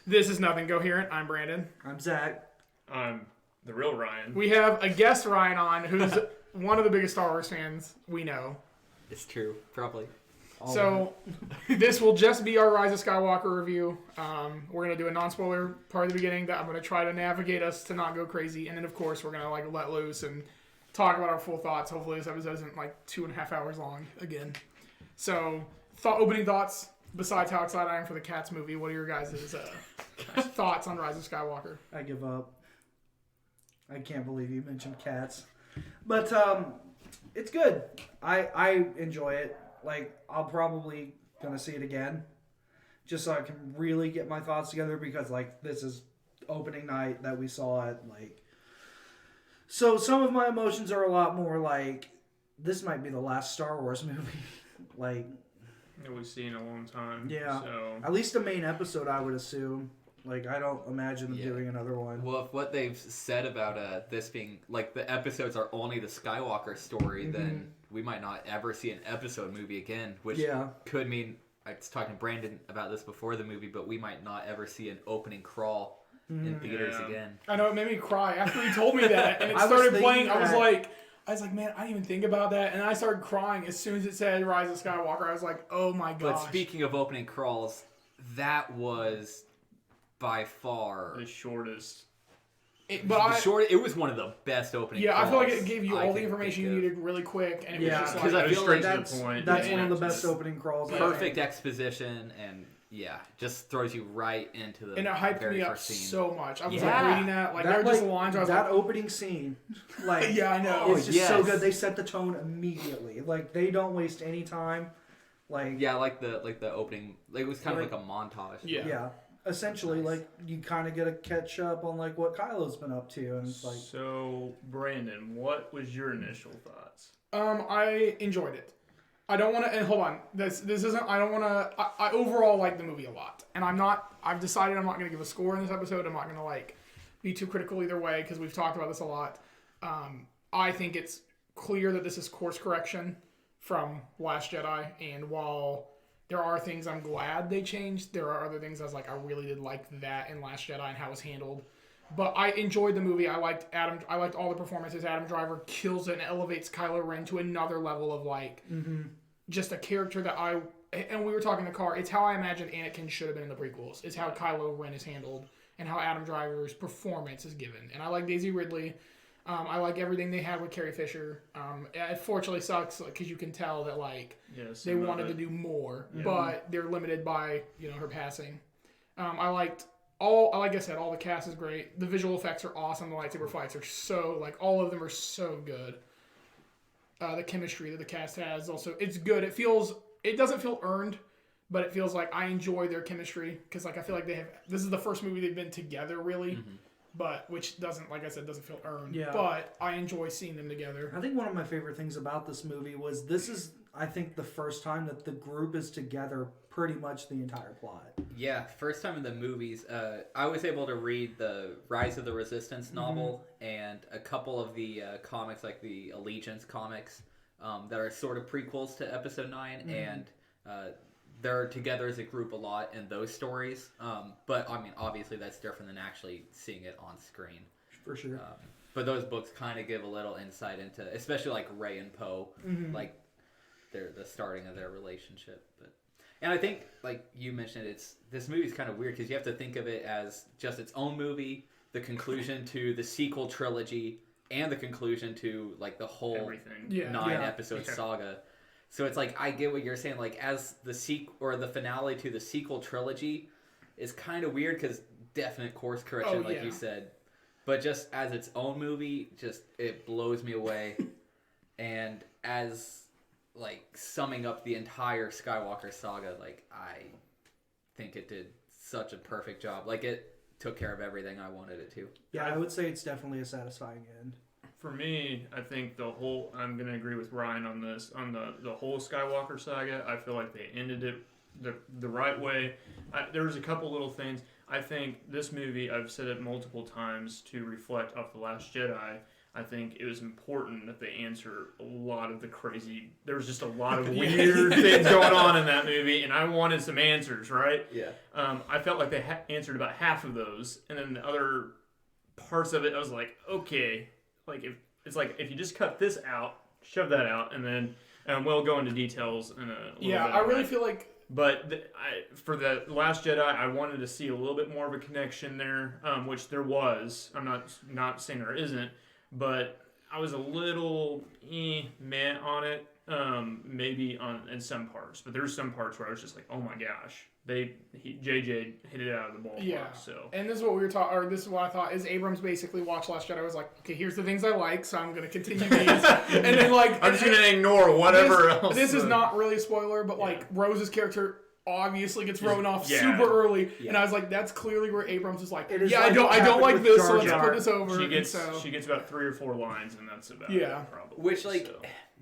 This is Nothing Coherent. I'm Brandon. I'm Zach. I'm the real Ryan. We have a guest Ryan on who's one of the biggest Star Wars fans we know. It's true, probably. So this will just be our Rise of Skywalker review. We're going to do a non-spoiler part of the beginning that I'm going to try to navigate us to not go crazy. And then, of course, we're going to let loose and talk about our full thoughts. Hopefully this episode isn't 2.5 hours long again. So opening thoughts, besides how excited I am for the Cats movie, what are your guys' thoughts on Rise of Skywalker? I give up. I can't believe you mentioned Cats. But it's good. I enjoy it. I'll probably gonna see it again, just so I can really get my thoughts together because this is opening night that we saw it. So some of my emotions are a lot more this might be the last Star Wars movie, that we've seen in a long time. Yeah. So at least the main episode, I would assume. I don't imagine them doing another one. Well, if what they've said about this being the episodes are only the Skywalker story, then we might not ever see an episode movie again, which could mean, I was talking to Brandon about this before the movie, but we might not ever see an opening crawl in theaters again. I know, it made me cry after he told me that, and it started playing. I was like, man, I didn't even think about that, and I started crying as soon as it said Rise of Skywalker. I was like, oh my gosh. But speaking of opening crawls, that was by far the shortest. It was one of the best opening. Yeah, crawls I feel like it gave you all the information you needed really quick, and it was just because I feel like that's one of the best opening crawls. Perfect exposition, and just throws you right into the and it hyped very me up first scene. So much. I was reading that there were just lines. I was that opening scene, yeah, I know. It's just so good. They set the tone immediately. They don't waste any time. The opening. It was kind of like a montage. Yeah. Essentially, you kind of get a catch up on what Kylo's been up to, and it's So, Brandon, what was your initial thoughts? I enjoyed it. I don't want to, and hold on, this isn't. I don't want to. I overall like the movie a lot, and I've decided I'm not going to give a score in this episode. I'm not going to be too critical either way because we've talked about this a lot. I think it's clear that this is course correction from Last Jedi, and while there are things I'm glad they changed, there are other things I was I really did like that in Last Jedi and how it was handled. But I enjoyed the movie. I liked all the performances. Adam Driver kills it and elevates Kylo Ren to another level of just a character that and we were talking in the car, it's how I imagined Anakin should have been in the prequels. It's how Kylo Ren is handled and how Adam Driver's performance is given. And I like Daisy Ridley. I like everything they had with Carrie Fisher. It fortunately sucks because you can tell that they wanted to do more, but they're limited by her passing. Like I said, all the cast is great. The visual effects are awesome. The lightsaber fights are so all of them are so good. The chemistry that the cast has also, it's good. It doesn't feel earned, but it feels like I enjoy their chemistry because I feel like this is the first movie they've been together really. But which doesn't, doesn't feel earned. Yeah. But I enjoy seeing them together. I think one of my favorite things about this movie was this is, I think, the first time that the group is together pretty much the entire plot. Yeah, first time in the movies. I was able to read the Rise of the Resistance novel and a couple of the comics, like the Allegiance comics, that are sort of prequels to Episode 9, and they're together as a group a lot in those stories. But, obviously that's different than actually seeing it on screen. For sure. But those books kind of give a little insight into, especially Rey and Poe, the starting of their relationship. And I think, you mentioned, this movie's kind of weird because you have to think of it as just its own movie, the conclusion to the sequel trilogy, and the conclusion to, the whole 9-episode saga. So it's I get what you're saying. As the the finale to the sequel trilogy is kind of weird because definite course correction, you said. But just as its own movie, it blows me away. And as summing up the entire Skywalker saga, I think it did such a perfect job. It took care of everything I wanted it to. Yeah, I would say it's definitely a satisfying end. For me, I think I'm going to agree with Ryan on this. On the whole Skywalker saga, I feel like they ended it the right way. There was a couple little things. I think this movie, I've said it multiple times to reflect off The Last Jedi. I think it was important that they answer a lot of the crazy. There was just a lot of weird things going on in that movie, and I wanted some answers, right? Yeah. I felt like they answered about half of those, and then the other parts of it, I was like, okay, like if you just cut this out, shove that out, and then we'll go into details in a little bit. I really feel like. But for the Last Jedi, I wanted to see a little bit more of a connection there, which there was. I'm not saying there isn't, but I was a little meh on it, maybe in some parts. But there's some parts where I was just like, oh my gosh, JJ hit it out of the ballpark. Yeah. So. And this is what we were talking, or this is what I thought, is Abrams basically watched Last Jedi. I was like, okay, here's the things I like, so I'm going to continue these. And then I'm just going to ignore whatever else. This is not really a spoiler, but Rose's character obviously gets thrown off Yeah. super early, Yeah. and I was like, that's clearly where Abrams is like, It is I like don't like with this, Jar so let's Jar. put this over. She gets about 3 or 4 lines, and that's about it, probably. Which so.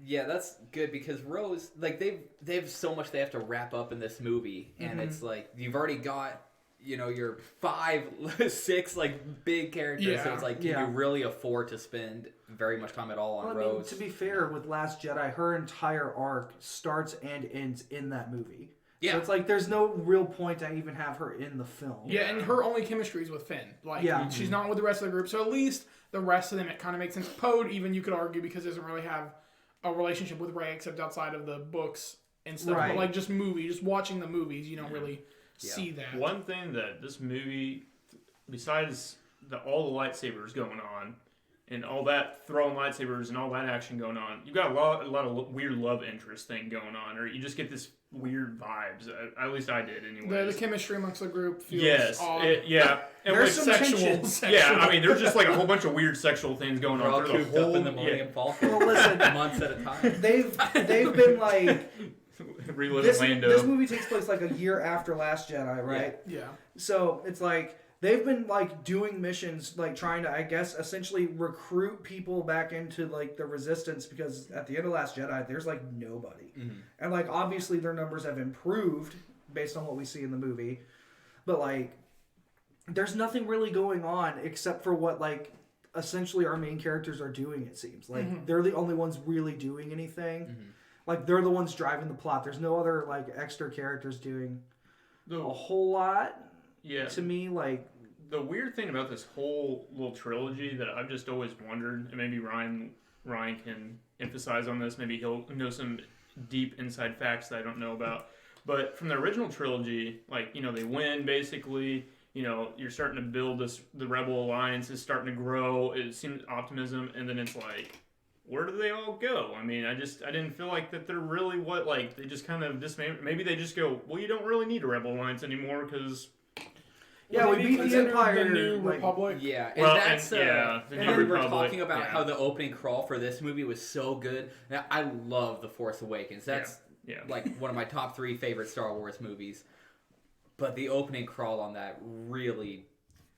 Yeah, that's good because Rose, like they have so much they have to wrap up in this movie, and it's like you've already got your 5, 6 like big characters, so it's like can you really afford to spend very much time at all on Rose? I mean, to be fair, with Last Jedi, her entire arc starts and ends in that movie. Yeah. So it's like there's no real point to even have her in the film. Yeah, and her only chemistry is with Finn. Like, she's not with the rest of the group, so at least the rest of them, it kind of makes sense. Poe, even you could argue, because he doesn't really have a relationship with Rey except outside of the books and stuff. Right. But like just watching the movies, you don't really see that. One thing that this movie, besides all the lightsabers going on, and all that throwing lightsabers and all that action going on, you've got a lot of weird love interest thing going on, or you just get this weird vibes. At least I did, anyway. The chemistry amongst the group feels odd. And There's some sexual. tension. Yeah, I mean, there's just like a whole bunch of weird sexual things going We're all on through the cooped whole. up in the Millennium Falcon Well, listen, months at a time. they've been like Reliving Lando. this movie takes place like a year after Last Jedi, right? Yeah. So it's like they've been like doing missions, like trying to, I guess, essentially recruit people back into like the Resistance, because at the end of Last Jedi, there's like nobody, and like obviously their numbers have improved based on what we see in the movie, but like there's nothing really going on except for what like essentially our main characters are doing. It seems like they're the only ones really doing anything. Like they're the ones driving the plot. There's no other like extra characters doing a whole lot. Yeah. To me, like The weird thing about this whole little trilogy that I've just always wondered, and maybe Ryan can emphasize on this, maybe he'll know some deep inside facts that I don't know about. But from the original trilogy, like, they win basically, you're starting to build the Rebel Alliance is starting to grow, it seems optimism, and then it's like, where do they all go? I mean, I didn't feel like that they're really they just kind of maybe they just go, well, you don't really need a Rebel Alliance anymore because... Yeah, we beat the Empire. The New like, Republic. Yeah, and that's the New and we were Republic, talking about how the opening crawl for this movie was so good. Now, I love The Force Awakens. That's like one of my top 3 favorite Star Wars movies. But the opening crawl on that really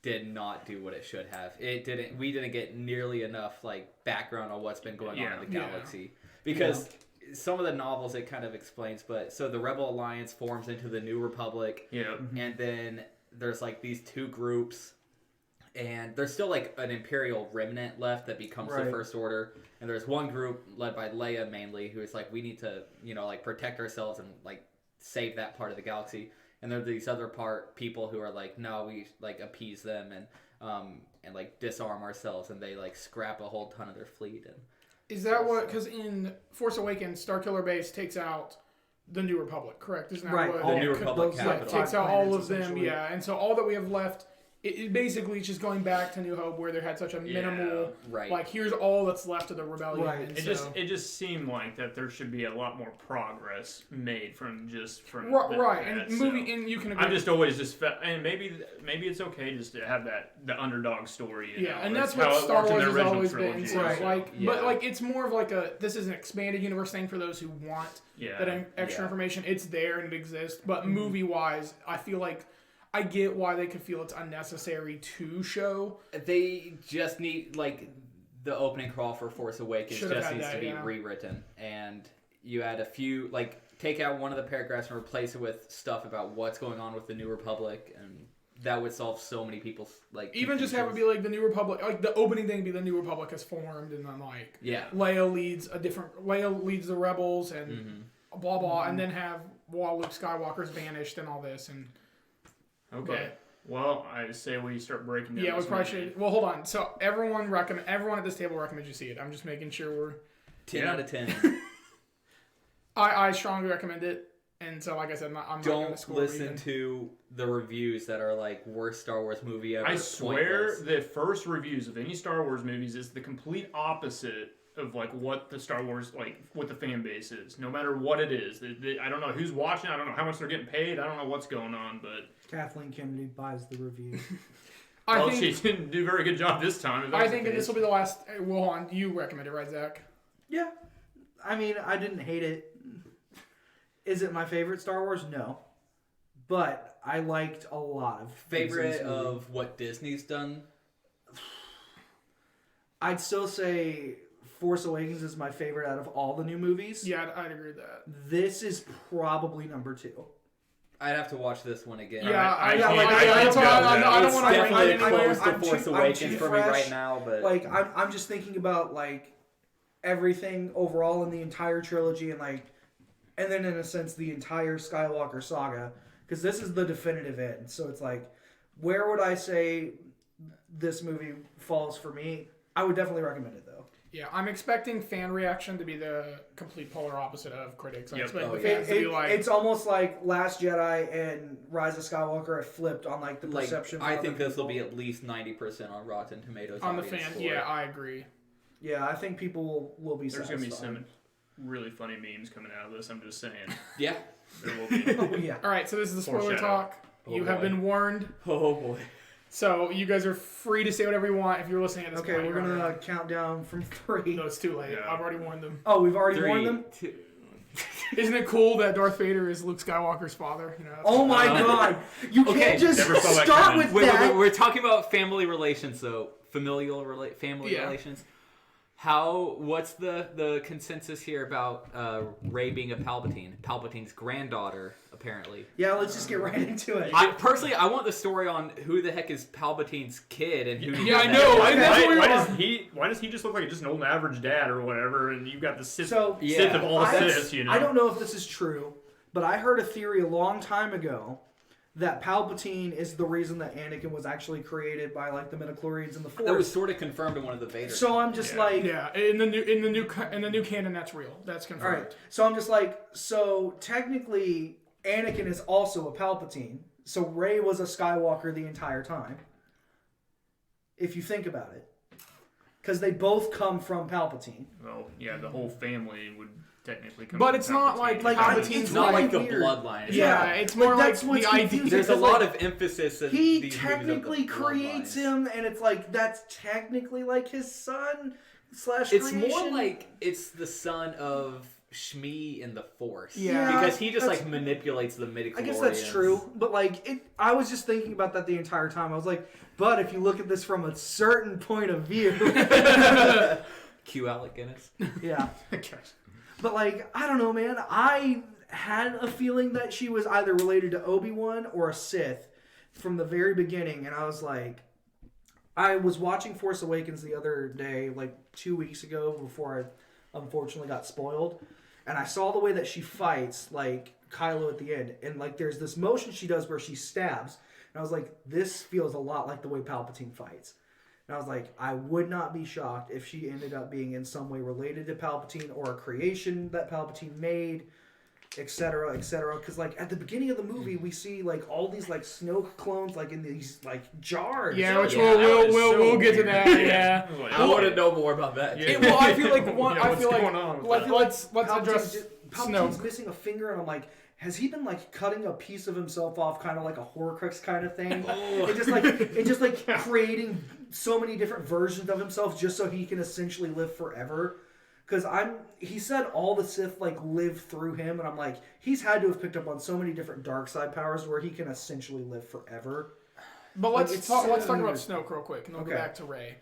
did not do what it should have. It didn't. We didn't get nearly enough like background on what's been going on in the galaxy because. Some of the novels it kind of explains, but so the Rebel Alliance forms into the New Republic, and then there's like these 2 groups, and there's still like an Imperial remnant left that becomes the First Order, and there's one group led by Leia mainly who is like, we need to like protect ourselves and like save that part of the galaxy, and there's these other people who are like, no, we like appease them and like disarm ourselves, and they like scrap a whole ton of their fleet. And is that what? Because in Force Awakens, Starkiller Base takes out the New Republic, correct? Isn't that what? The New Republic capital. Takes out all of them, and so all that we have left, it basically is just going back to New Hope, where they had such a minimal, like, here's all that's left of the rebellion. Right. And It just seemed like that there should be a lot more progress made from and movie, and you can agree. I'm just always and maybe it's okay just to have the underdog story. And that's what Star Wars has always been. So, trilogy. But like it's more of like this is an expanded universe thing for those who want that extra information. It's there and it exists. But movie wise, I feel like I get why they could feel it's unnecessary to show. They just need, like, the opening crawl for Force Awakens needs to be rewritten. And you add a few, like, take out one of the paragraphs and replace it with stuff about what's going on with the New Republic. And that would solve so many people's like. Even just have it be like the New Republic, like the opening thing be the New Republic has formed, and then like Leia leads the rebels and blah blah, and then have while Luke Skywalker's vanished and all this and. Okay. Well, I say we start breaking down. Yeah, we probably should. Well, hold on. So everyone at this table recommends you see it. I'm just making sure we're 10 out of 10. I strongly recommend it. And so, like I said, I'm not going to score. Don't listen to the reviews that are like worst Star Wars movie ever. I swear, the first reviews of any Star Wars movies is the complete opposite of like what the Star Wars what the fan base is. No matter what it is, I don't know who's watching. I don't know how much they're getting paid. I don't know what's going on, but Kathleen Kennedy buys the review. I think she didn't do a very good job this time. I think this will be the last. Well, hold on. You recommend it, right, Zach? Yeah. I mean, I didn't hate it. Is it my favorite Star Wars? No. But I liked a lot of favorite of what Disney's done. I'd still say Force Awakens is my favorite out of all the new movies. Yeah, I'd agree with that. This is probably number 2. I'd have to watch this one again. Yeah, I don't want to definitely rank it anywhere. close to Force Awakens for me right now, but like I'm just thinking about like everything overall in the entire trilogy and then in a sense the entire Skywalker saga, because this is the definitive end. So it's like, where would I say this movie falls for me? I would definitely recommend it though. Yeah, I'm expecting fan reaction to be the complete polar opposite of critics. I expect the It- fans to be like, it's almost like Last Jedi and Rise of Skywalker have flipped on like the perception. I think this will be at least 90% on Rotten Tomatoes. on the fan. Yeah, I agree. Yeah, I think people will be There's satisfied. going to be some really funny memes coming out of this. I'm just saying. Yeah. There will be. Oh, yeah. All right, so this is the spoiler Foreshadow. talk. You have been warned. Oh boy. So you guys are free to say whatever you want if you're listening at this Okay, point. we're gonna count down from 3. No, it's too late. Yeah. I've already warned them. Oh, we've already 3, warned them. 2. Isn't it cool that Darth Vader is Luke Skywalker's father? You know, that's Oh my God! You Okay, can't just never saw that start coming. with Wait, that. we're talking about family relations, so family Yeah. relations. What's the consensus here about Rey being a Palpatine's granddaughter, apparently? Yeah, let's just get right into it. I want the story on who the heck is Palpatine's kid and who. Yeah, I know. Why does he just look like just an old average dad or whatever? And you've got the Sith, So, Sith of all I- Siths, you know. I don't know if this is true, but I heard a theory a long time ago that Palpatine is the reason that Anakin was actually created by like the midichlorians and the Force. That was sort of confirmed in one of the Vader. So I'm just like, yeah. In the new canon, that's real. That's all confirmed. right. So I'm just like, so technically, Anakin is also a Palpatine. So Rey was a Skywalker the entire time. If you think about it, because they both come from Palpatine. Well, yeah, the whole family would technically come. But from it's not Palpatine. like Palpatine's it's not like the weird. bloodline. It's Yeah, not- it's more that's like what's the idea. confusing. There's a Because, lot like, of emphasis in He these technically movies of the creates bloodlines. him, and it's like that's technically like his son slash. It's creation. more like it's the son of Shmi in the Force. Yeah, because he just that's- like manipulates the midichlorians. I guess that's true, but like it. I was just thinking about that the entire time. I was like, but if you look at this from a certain point of view, Cue Alec Guinness. yeah. Gosh. But like, I don't know, man. I had a feeling that she was either related to Obi-Wan or a Sith from the very beginning, and I was like, I was watching Force Awakens the other day, like 2 weeks ago, before I unfortunately got spoiled, and I saw the way that she fights, like Kylo at the end, and like there's this motion she does where she stabs, and I was like, this feels a lot like the way Palpatine fights. And I was like, I would not be shocked if she ended up being in some way related to Palpatine or a creation that Palpatine made, etc., etc. Because like at the beginning of the movie, we see like all these like Snoke clones like in these like jars. Yeah, which Yeah, that was we'll so get to weird. that. Yeah. I was like, I want to know more about that. Yeah. Well, I feel like one. Yeah, I what's feel like going on with that? let's address Palpatine's Snoke. missing a finger, and I'm like, has he been like cutting a piece of himself off, kind of like a Horcrux kind of thing? And just like creating so many different versions of himself just so he can essentially live forever. Because he said all the Sith like live through him, and I'm like, he's had to have picked up on so many different dark side powers where he can essentially live forever. But Like, let's it's talk so about weird. Snoke real quick, and then we'll Okay. go back to Rey.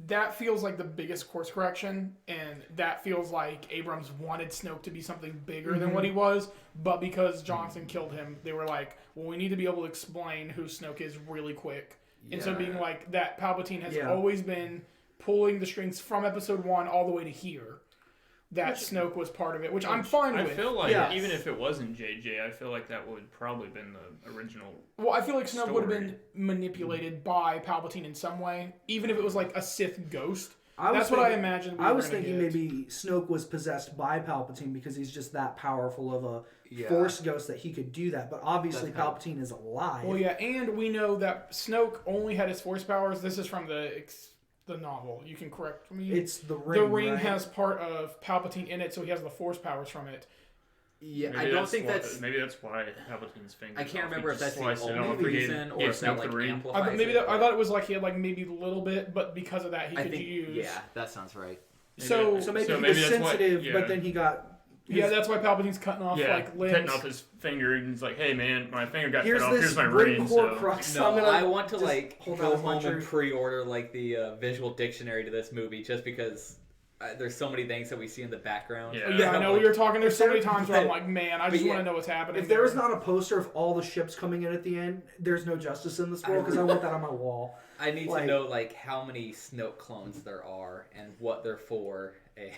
that feels like the biggest course correction, and that feels like Abrams wanted Snoke to be something bigger than what he was, but because Johnson killed him, they were like, well, we need to be able to explain who Snoke is really quick. And so being like, that Palpatine has always been pulling the strings from episode 1 all the way to here. That Snoke was part of it, which I'm fine with. I feel like even if it wasn't JJ, I feel like that would probably been the original. Well, I feel like Snoke would have been manipulated by Palpatine in some way, even if it was like a Sith ghost. That's what I imagined. I was thinking maybe Snoke was possessed by Palpatine because he's just that powerful of a Force ghost that he could do that. But obviously, Palpatine is alive. Well, yeah, and we know that Snoke only had his Force powers. This is from the novel. You can correct me. It's the ring. The ring right? has part of Palpatine in it, so he has the Force powers from it. Yeah, maybe I don't think that's. Maybe that's why Palpatine's finger. I can't remember if that's the only only reason or if that like amplifies I thought it was like he had like maybe a little bit, but because of that he could use. Yeah, that sounds right. So maybe he was sensitive, but then he got. Yeah, that's why Palpatine's cutting off like limbs. Cutting off his finger, and he's like, "Hey man, my finger got cut off. Here's Here's my ring." No, I want to like go home and pre-order like the visual dictionary to this movie just because there's so many things that we see in the background. Yeah, I know we were talking. There's so many times where I'm like, man, I just want to know what's happening. If there was not a poster of all the ships coming in at the end, there's no justice in this world because I want that on my wall. I need to know like how many Snoke clones there are and what they're for.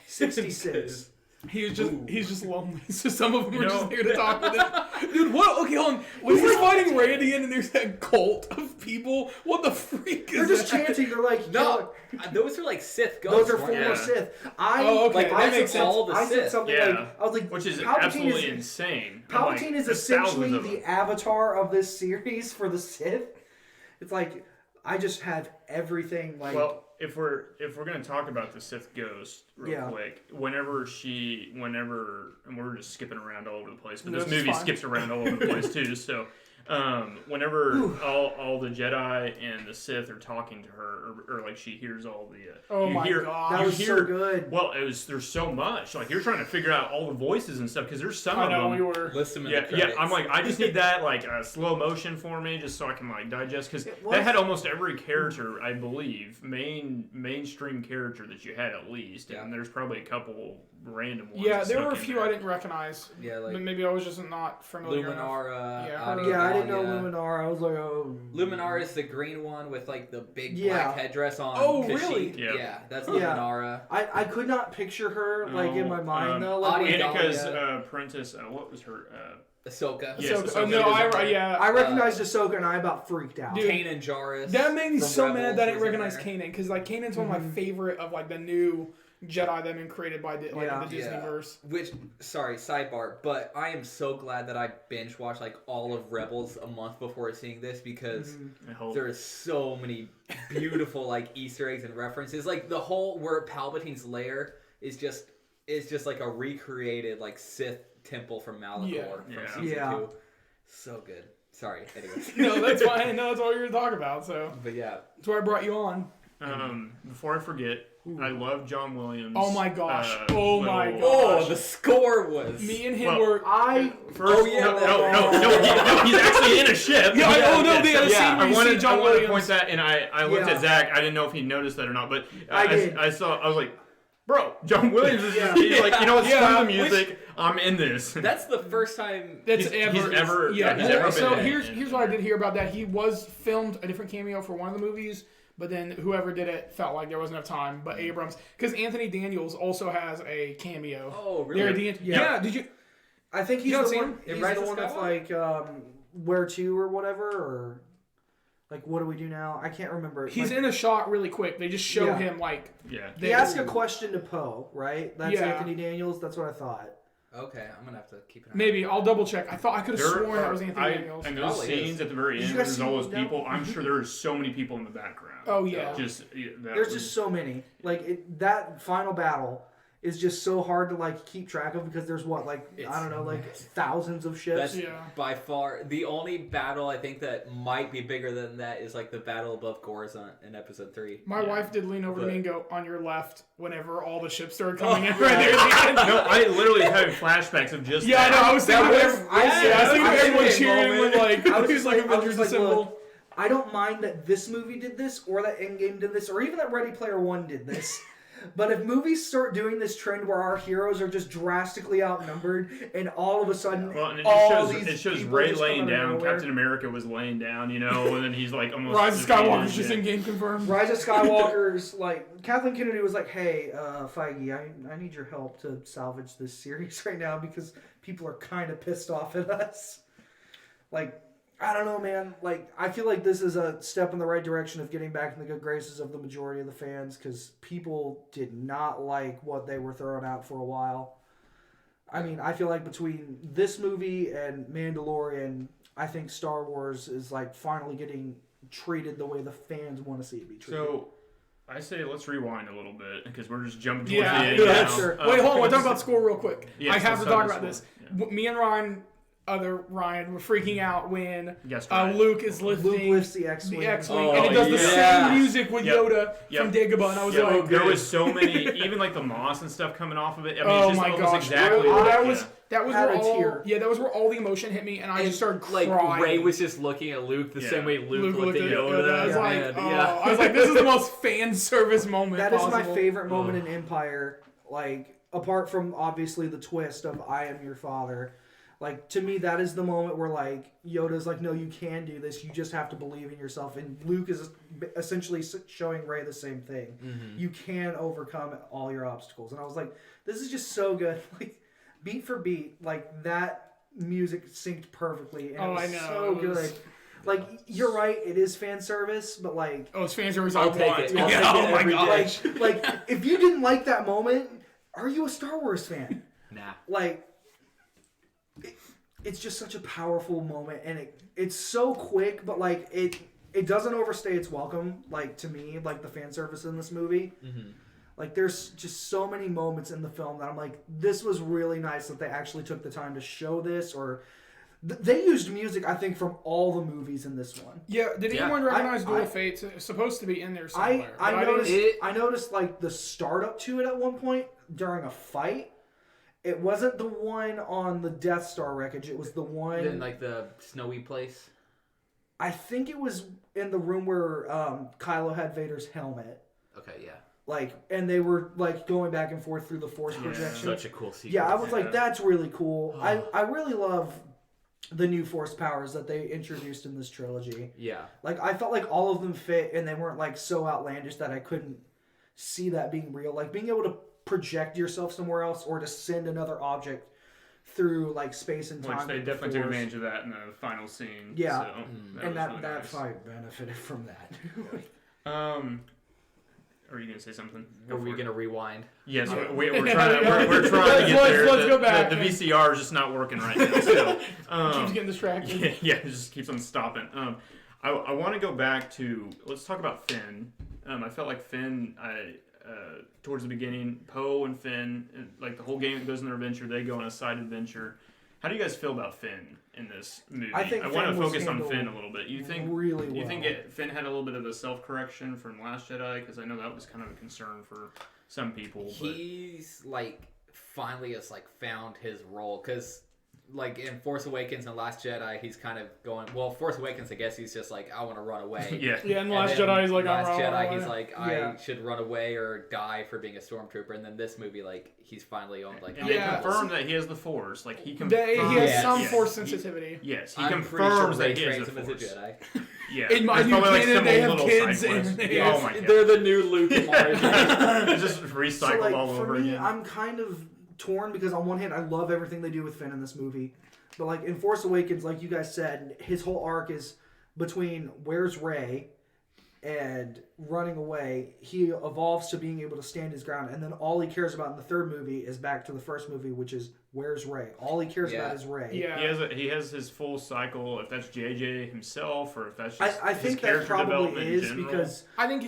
66. He's just lonely. So some of them are just here to talk with him. Dude, what? Okay, hold on. When he's fighting Randy and there's that cult of people, what the freak is that? They're just chanting. They're like, no, those are like Sith ghosts. Those are former Sith. Okay, that makes sense. I said something like, I was like, which is Palpatine absolutely insane. Palpatine is essentially the avatar of this series for the Sith. It's like, I just had everything like. Well, if we're gonna talk about the Sith ghost real quick, whenever and we're just skipping around all over the place, but this movie skips around all over the place too. So, whenever all the Jedi and the Sith are talking to her, or like she hears all the, God, that was so good. Well, there's so much. Like you're trying to figure out all the voices and stuff because there's some of them. We were listening. Yeah. I'm like, I just need that like slow motion for me, just so I can like digest because that had almost every character, I believe, mainstream character that you had at least, and there's probably a couple random ones. Yeah, there were a few I didn't recognize. Yeah, like maybe I was just not familiar. Luminara. I didn't know Luminara. I was like, oh. Luminara is the green one with like the big black headdress on. Oh, really? Yeah, that's Luminara. I could not picture her like in my mind though. Like Annika's apprentice. What was her? Ahsoka. Yes, Ahsoka. No, I recognized Ahsoka and I about freaked out. Dude, Kanan Jarrus. That made me so mad that I didn't recognize Kanan because like Kanan's one of my favorite of like the new Jedi that have been created by the Disneyverse. Which, sorry, sidebar, but I am so glad that I binge watched like all of Rebels a month before seeing this because there's so many beautiful like Easter eggs and references. Like the whole where Palpatine's lair is just like a recreated like Sith temple from Malachor from season 2. So good. Sorry. Anyways. No, that's fine. No, that's all you're talking about. So. But yeah, that's why I brought you on. Before I forget, I love John Williams. Oh my gosh! My gosh! Oh, the score was. Me and him were. No, he's actually in a ship. They had a scene where you see John Williams. To point that, and I looked at Zach. I didn't know if he noticed that or not, but I was like, bro, John Williams is he's like, you know what? Screw the music. I'm in this. That's the first time he's ever So been here's what I did hear about that. He was filmed a different cameo for one of the movies. But then whoever did it felt like there wasn't enough time. But Abrams, because Anthony Daniels also has a cameo. Oh, really? Yeah. Did you? I think he's the one. He's the one that's like, where to or whatever, or like, what do we do now? I can't remember. He's in a shot really quick. They just show him like. Yeah. He asked a question to Poe, right? That's Anthony Daniels. That's what I thought. Okay, I'm gonna have to keep an eye. Maybe I'll double check. I thought I could have sworn that was Anthony Daniels. And those scenes at the very end, there's all those people. I'm sure there's so many people in the background. Oh yeah. There's just so many. Like that final battle is just so hard to like keep track of because there's thousands of ships. That's by far the only battle I think that might be bigger than that is like the battle above Coruscant in Episode 3. My wife did lean over to me and go, "On your left," whenever all the ships started coming in right there at the end. No, I literally had flashbacks of just that. I know. I was thinking everyone cheering when like I was just like Avengers assemble. I don't mind that this movie did this, or that Endgame did this, or even that Ready Player One did this. But if movies start doing this trend where our heroes are just drastically outnumbered, and all of a sudden, Well, and it shows people Ray just come laying out of down. nowhere. Captain America was laying down, and then he's like almost. Rise of defeated, Skywalker's just yeah. in game confirmed. Rise of Skywalker's like Kathleen Kennedy was like, "Hey, Feige, I need your help to salvage this series right now because people are kind of pissed off at us." Like, I don't know, man. Like, I feel like this is a step in the right direction of getting back in the good graces of the majority of the fans because people did not like what they were throwing out for a while. I mean, I feel like between this movie and Mandalorian, I think Star Wars is like finally getting treated the way the fans want to see it be treated. So, I say let's rewind a little bit because we're just jumping towards Yeah, the end yeah, now. sure. Wait, hold on. We'll talk about score real quick. Yes, I have let's to talk talk about about this. score, Me and Ryan were freaking out when Guessed right. Luke is lifting Luke lifts the X-Wing. the X-Wing, Oh, and it does the yeah. same music with Yep. Yoda Yep. from Dagobah, and I was Yeah, like, there was so many, even like the moss and stuff coming off of it. I mean, oh it's just my almost gosh, exactly bro, like, that yeah. was Had where a all tear. that was where all the emotion hit me, and I just started like crying. Ray was just looking at Luke the Yeah. same way Luke Luke looked at looked at Yoda. Yoda. I was like, man, oh. yeah. I was like, this is the most fan service moment. That is possible. my favorite moment in Empire. Like, apart from obviously the twist of "I am your father," like to me that is the moment where like Yoda's like, "No, you can do this. You just have to believe in yourself." And Luke is essentially showing Rey the same thing. Mm-hmm. You can overcome all your obstacles. And I was like, this is just so good. Like, beat for beat, like that music synced perfectly. And Oh, it was I know. so It was- good. Like, you're right, it is fan service, but like. Oh, it's fan service. I'll I take want. it. I'll Yeah, take it oh my every gosh. day. Like, if you didn't like that moment, are you a Star Wars fan? Nah. Like, it's just such a powerful moment, and it's so quick, but like it doesn't overstay its welcome. Like to me, like the fan service in this movie, Mm-hmm. like there's just so many moments in the film that I'm like, this was really nice that they actually took the time to show this, or they used music I think from all the movies in this one. Yeah, did Yeah. anyone recognize Duel I- of Fates? It's supposed to be in there somewhere. but I didn't- noticed I noticed like the start up to it at one point during a fight. It wasn't the one on the Death Star wreckage. It was the one. Then like the snowy place. I think it was in the room where Kylo had Vader's helmet. Okay, yeah. Like, and they were like going back and forth through the Force Yeah. projection. Such a cool sequence. Yeah, I was Yeah. like, that's really cool. Oh. I really love the new Force powers that they introduced in this trilogy. Yeah. Like, I felt like all of them fit, and they weren't like so outlandish that I couldn't see that being real. Like being able to project yourself somewhere else or to send another object through like space and time. Which they with the definitely took Force. advantage of that in the final scene. Yeah. So And was that really that nice. fight benefited from that. Are you gonna say something? Are we gonna rewind? Yes, Yeah. we're trying to we're trying to get Let's- there. let's the, go back. The VCR is just not working right now. So, keeps getting distracted. yeah, it just keeps on stopping. I want to go back to let's talk about Finn. I felt like Finn. Towards the beginning, Poe and Finn, like the whole game that goes on their adventure, they go on a side adventure. How do you guys feel about Finn in this movie? I think want Finn to was focus on handled Finn a little bit. You think really you well. think Finn had a little bit of a self-correction from Last Jedi? Because I know that was kind of a concern for some people. But He's like finally has like found his role because like in Force Awakens and Last Jedi, he's kind of going. Well, Force Awakens, I guess he's just like I want to run away. yeah, Yeah, and the And Last then Jedi is like, Last I'm Jedi, wrong. he's like Yeah. I should run away or die for being a stormtrooper, and then this movie like he's finally on like and Yeah. they confirmed that he has the Force. Like he confirmed. He has Yes. some Yeah. Force sensitivity. Yes, he I'm pretty sure confirms Ray that he has trains the him as a Force. Jedi. Yeah, In my there's new probably, like, canon, they several have little kids side and quests. they- Oh my god, They're the new Luke and Mario. it's just recycled So, like, all for over me, again. I'm kind of torn because on one hand, I love everything they do with Finn in this movie, but like in Force Awakens, like you guys said, his whole arc is between where's Rey and running away. He evolves to being able to stand his ground, and then all he cares about in the third movie is back to the first movie, which is where's Rey. All he cares Yeah. about is Rey. Yeah. He has his full cycle. If that's JJ himself, or if that's just I his think that character probably development in is general. because I think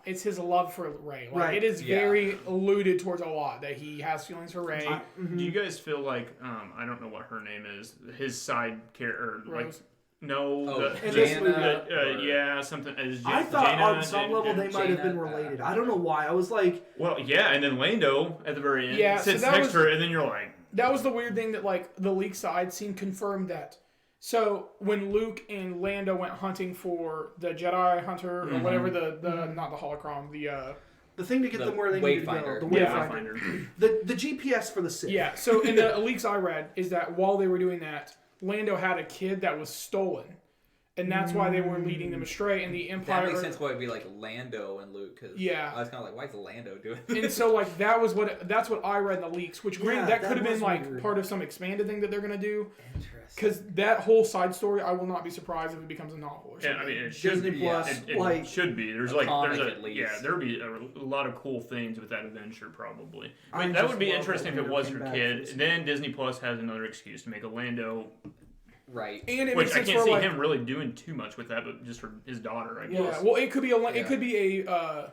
it's his love for Rey. Like, Right. it is Yeah. very alluded towards a lot that he has feelings for Rey. Do you guys feel like I don't know what her name is, his side character, like Rose. no, Oh, In this movie, yeah, something. Is I thought Jaina on some and- level and- they might have been Jaina, related. I don't know why. I was like, Well, yeah, and then Lando at the very end Yeah, so sits that next was- to her, and then you're like, That was the weird thing that like the leak side seemed confirmed that So when Luke and Lando went hunting for the Jedi Hunter or whatever the not the holocron, the thing to get them where they need to go. The Wayfinder. The GPS for the Sith. Yeah, so in the leaks I read is that while they were doing that, Lando had a kid that was stolen. And that's why they were leading them astray. And the Empire... That makes sense why it'd be like Lando and Luke. Cause yeah. I was kind of like, why is Lando doing this? And so like that's what I read in the leaks. Which granted, that could have been like weird. part of some expanded thing that they're going to do. Interesting. Because that whole side story, I will not be surprised if it becomes a novel or something. Yeah, I mean, it should Disney be. Plus, It should be. There's at least. yeah, there'd be a lot of cool things with that adventure probably. I That just would be love interesting if that it was Lando her came kid. back. And then Disney Plus has another excuse to make a Lando, Right. And it which makes I sense can't for, see like, him really doing too much with that, but just for his daughter, I guess. yeah, well, it could be a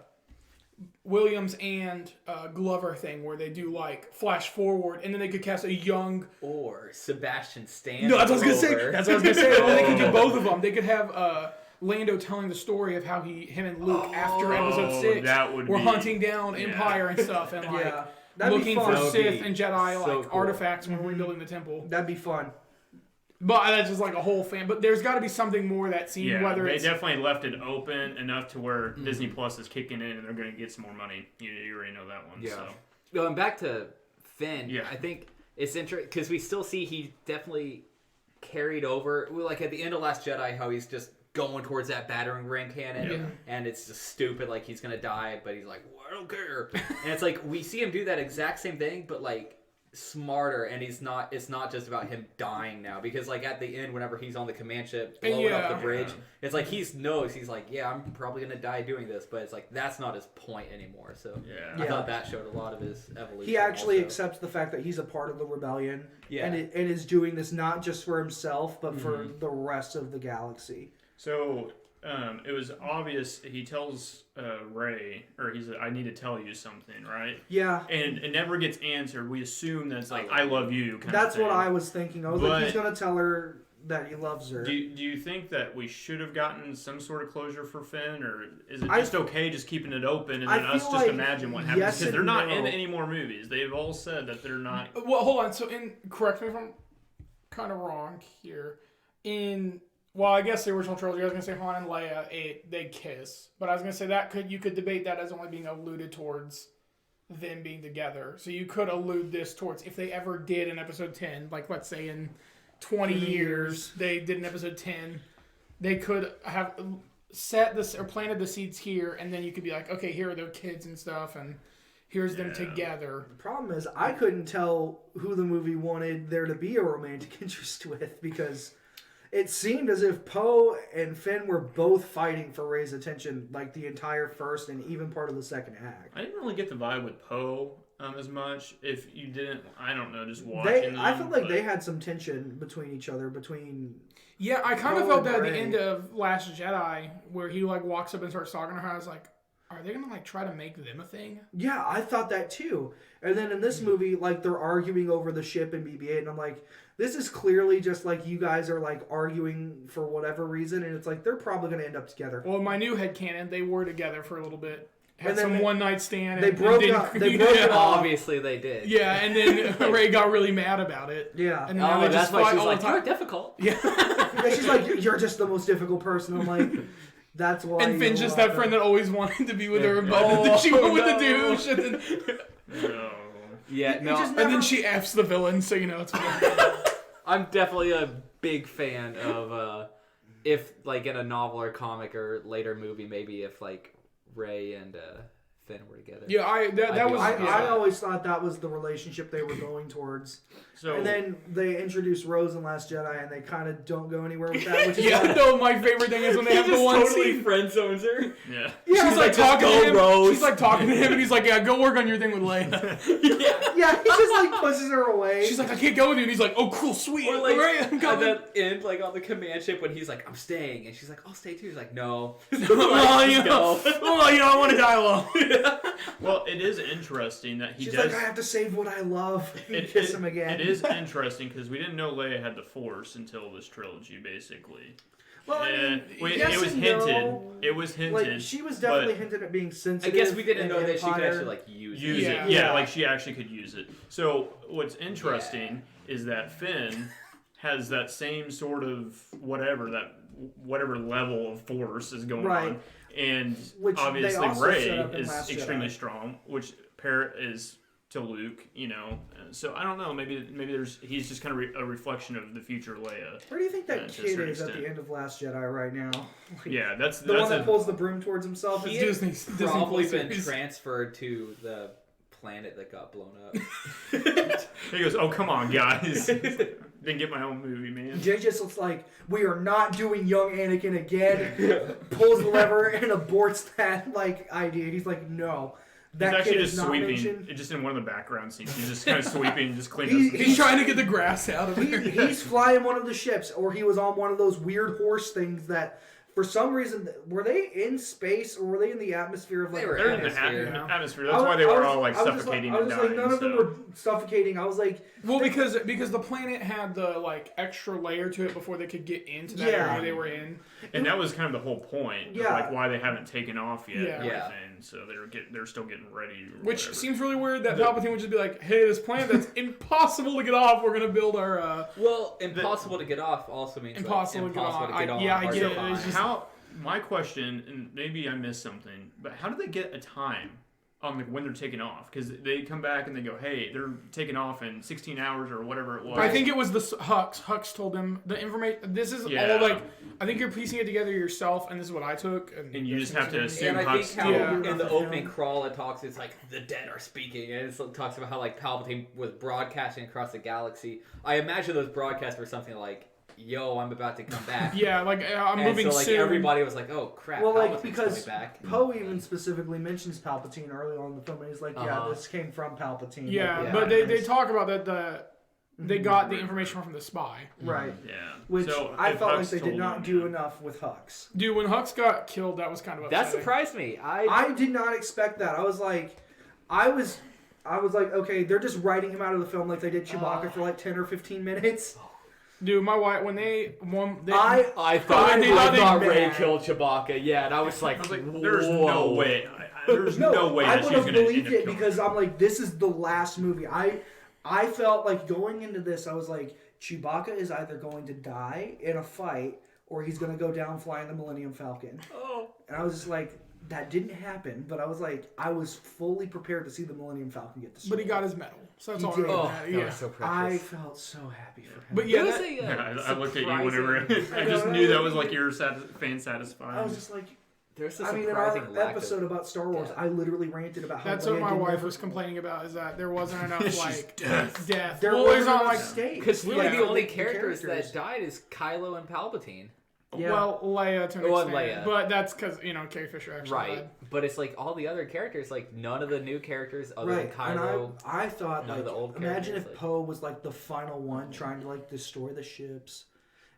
Williams and Glover thing where they do like flash forward, and then they could cast a young. Or Sebastian Stan. No, that's what I was gonna say. That's what I was gonna say. Or they could do Oh. both of them. They could have Lando telling the story of how him and Luke after Episode 6 that would were be- hunting down yeah. Empire and stuff, and like Yeah. That'd be looking for fun. That Sith would be and Jedi so like cool. artifacts when rebuilding the temple. That'd be fun. But that's just like a whole fan. But there's got to be something more that scene. Yeah, Whether they it's definitely left it open enough to where Disney Plus is kicking in and they're going to get some more money. You already know that one. Yeah. So. Going back to Finn, Yeah. I think it's interesting because we still see he definitely carried over. Like at the end of Last Jedi, how he's just going towards that battering ram cannon, Yeah. and it's just stupid. Like he's gonna die, but he's like, well, I don't care. And it's like we see him do that exact same thing, but like smarter. And it's not just about him dying now, because like at the end, whenever he's on the command ship blowing up the bridge, it's like he's like, yeah, I'm probably gonna die doing this, but it's like that's not his point anymore. So Yeah. I thought that showed a lot of his evolution. He actually also. accepts the fact that he's a part of the rebellion, Yeah. and is doing this not just for himself, but for the rest of the galaxy. So it was obvious. He tells Rey, or he said, "I need to tell you something," right? Yeah, And it never gets answered. We assume that's like, "I love you." Kind that's of thing. what I was thinking. I was like, he's gonna tell her that he loves her. Do you think that we should have gotten some sort of closure for Finn, or is it I- just okay just keeping it open and I then us feel just like imagine what happens? yes Because they're and not no. in any more movies. They've all said that they're not. Well, hold on. So, correct me if I'm kind of wrong here. Well, I guess the original trilogy, I was gonna say Han and Leia, they kiss, but I was gonna say you could debate that as only being alluded towards them being together. So you could allude this towards if they ever did in Episode 10, like let's say in 20 years they did in Episode 10, they could have set this or planted the seeds here, and then you could be like, okay, here are their kids and stuff, and here's them together. The problem is, I couldn't tell who the movie wanted there to be a romantic interest with, because it seemed as if Poe and Finn were both fighting for Rey's attention, like the entire first and even part of the second act. I didn't really get the vibe with Poe as much. If you didn't, I don't know, just watching them. I feel like but- they had some tension between each other, Yeah, I kind of Poe felt and that at the Rey. end of Last Jedi, where he like walks up and starts talking to her. I was like, are they gonna like try to make them a thing? Yeah, I thought that too. And then in this movie, like, they're arguing over the ship in BB-8, and I'm like, this is clearly just like you guys are like arguing for whatever reason, and it's like they're probably going to end up together. Well, my new headcanon, they were together for a little bit. Had And then some they- one night stand. they broke up- they broke it off. Obviously, they did. Yeah, and then Ray got really mad about it. Yeah. And then now they that's just why fight she's all like, the you're time. difficult. Yeah. Yeah, she's like, you're just the most difficult person. I'm like, that's why. And Finn's you're just that welcome. friend that always wanted to be with her, but then she went with the douche, and then, No. Yeah, no. just and then never- she F's the villain, so you know it's fine. I'm definitely a big fan of if like in a novel or comic or later movie, maybe if like Rey and Finn were together. Yeah, that was. I always thought that was the relationship they were going towards. So And then they introduced Rose in Last Jedi, and they kind of don't go anywhere with that, which is Yeah, why- no, my favorite thing is when they have the one scene. friend zones her. yeah. Yeah, She's like just talking go, to him. Rose. She's like talking to him, and he's like, "Yeah, go work on your thing with Leia." yeah, he just like pushes her away. She's like, "I can't go with you," and he's like, "Oh, cool, sweet." Or like Right, I'm at coming. that end, like on the command ship when he's like, I'm staying, and she's like, I'll stay too. He's like, no. Well, you know, Go. I want to die alone. Well, it is interesting that he She's does. like, I have to save what I love. And it, kiss it- him again. It is interesting because we didn't know Leia had the Force until this trilogy, basically. Well, I Yeah, mean, wait, yes it was and hinted. no. It was hinted. Like, she was definitely but hinted at being I sensitive. guess we didn't and know that she could Empire. actually like use use Yeah. it. Yeah, Yeah. like she actually could use it. So what's interesting is that Finn has that same sort of whatever level of force is going Right. on, and Which they obviously also Rey set up in is Last extremely Jedi. strong, which Parrot is to Luke, So I don't know. Maybe he's just kind of a reflection of the future Leia. Where do you think that to a kid certain is at the extent. end of Last Jedi right now? Like, Yeah, that's the one that a, pulls the broom towards himself. He Is Disney probably Plus been series. transferred to the planet that got blown up. He goes, "Oh, come on, guys! Didn't get my own movie, man." Jay just looks like, we are not doing young Anakin again. Pulls the lever and aborts that idea. He's like, no, that He's actually kid just is not sweeping. mentioned. Just in one of the background scenes, he's just kind of sweeping, just cleaning. He- up. He's trying to get the grass out of there. He's flying one of the ships, or he was on one of those weird horse things that, for some reason, were they in space or were they in the atmosphere of They were They're in the Atmosphere. atmosphere. That's why they were all suffocating I was and just dying. like, none of them so. were suffocating. I was like, Well, because the planet had the extra layer to it before they could get into that Yeah. area they were in. And that was kind of the whole point. Yeah. Of why they haven't taken off yet. Yeah. And Yeah. everything. So they're still getting ready. Or Which whatever. seems really weird that Palpatine would just be like, "Hey, this planet that's impossible to get off. We're gonna build our Well, impossible to get off also means impossible to get on." impossible to get on. Yeah, I hard get to it. find. It's just- How? My question, and maybe I missed something, but how do they get a time on when they're taking off? Because they come back and they go, "Hey, they're taking off in 16 hours or whatever it was." I think it was the Hux. Hux told them the information. This is Yeah. all I think you're piecing it together yourself, and this is what I took. And you just have to assume And I think how Yeah. in the opening crawl it talks, it's like the dead are speaking, and it talks about how Palpatine was broadcasting across the galaxy. I imagine those broadcasts were something like, "Yo, I'm about to come back." Yeah, I'm and moving so soon. everybody was like, "Oh crap!" well, Palpatine's because coming back. Poe even specifically mentions Palpatine early on in the film, and he's like, yeah, Uh-huh. this came from Palpatine. Yeah, Like, but they talk about that they Mhm. got the information from the spy. Right. Yeah. Which So, I if felt like Hux they did told not them, do yeah. enough with Hux. Dude, when Hux got killed, that was kind of That upsetting. surprised me. I did not expect that. I was like, okay, they're just writing him out of the film like they did Chewbacca for 10 or 15 minutes. Dude, my wife when they I thought I thought Rey mad. killed Chewbacca. Yeah, and I was like, I was like, "Whoa." "There's no way. There's no way I that would she's have going to end believed up it killing because him." I'm like, this is the last movie. I felt like going into this, I was like, Chewbacca is either going to die in a fight or he's going to go down flying the Millennium Falcon. Oh. And I was just like, that didn't happen, but I was like, I was fully prepared to see the Millennium Falcon get destroyed. but he got his medal, so that's He all. did. Really Oh, matters. that Yeah. was so I precious. felt so happy for him. But yeah, It was that- a, I looked at you whenever surprising- I just knew that was like your fan satisfying. I was just like, There's a I mean, in surprising our lack episode of. about Star Wars, Yeah. I literally ranted about how That's Leia what my didn't wife ever- was complaining about, is that there wasn't enough She's death. death. There Well, wasn't there's not enough like stakes. Because really, Yeah. the only The characters characters. that died is Kylo and Palpatine. Yeah. well Leia to an Oh, and extent, Leia. but that's because Carrie Fisher actually Right. died. But it's like all the other characters, like none of the new characters other Right, than Kylo. and I thought, none of like, the old imagine characters, if like- Poe was like the final one trying to destroy the ships,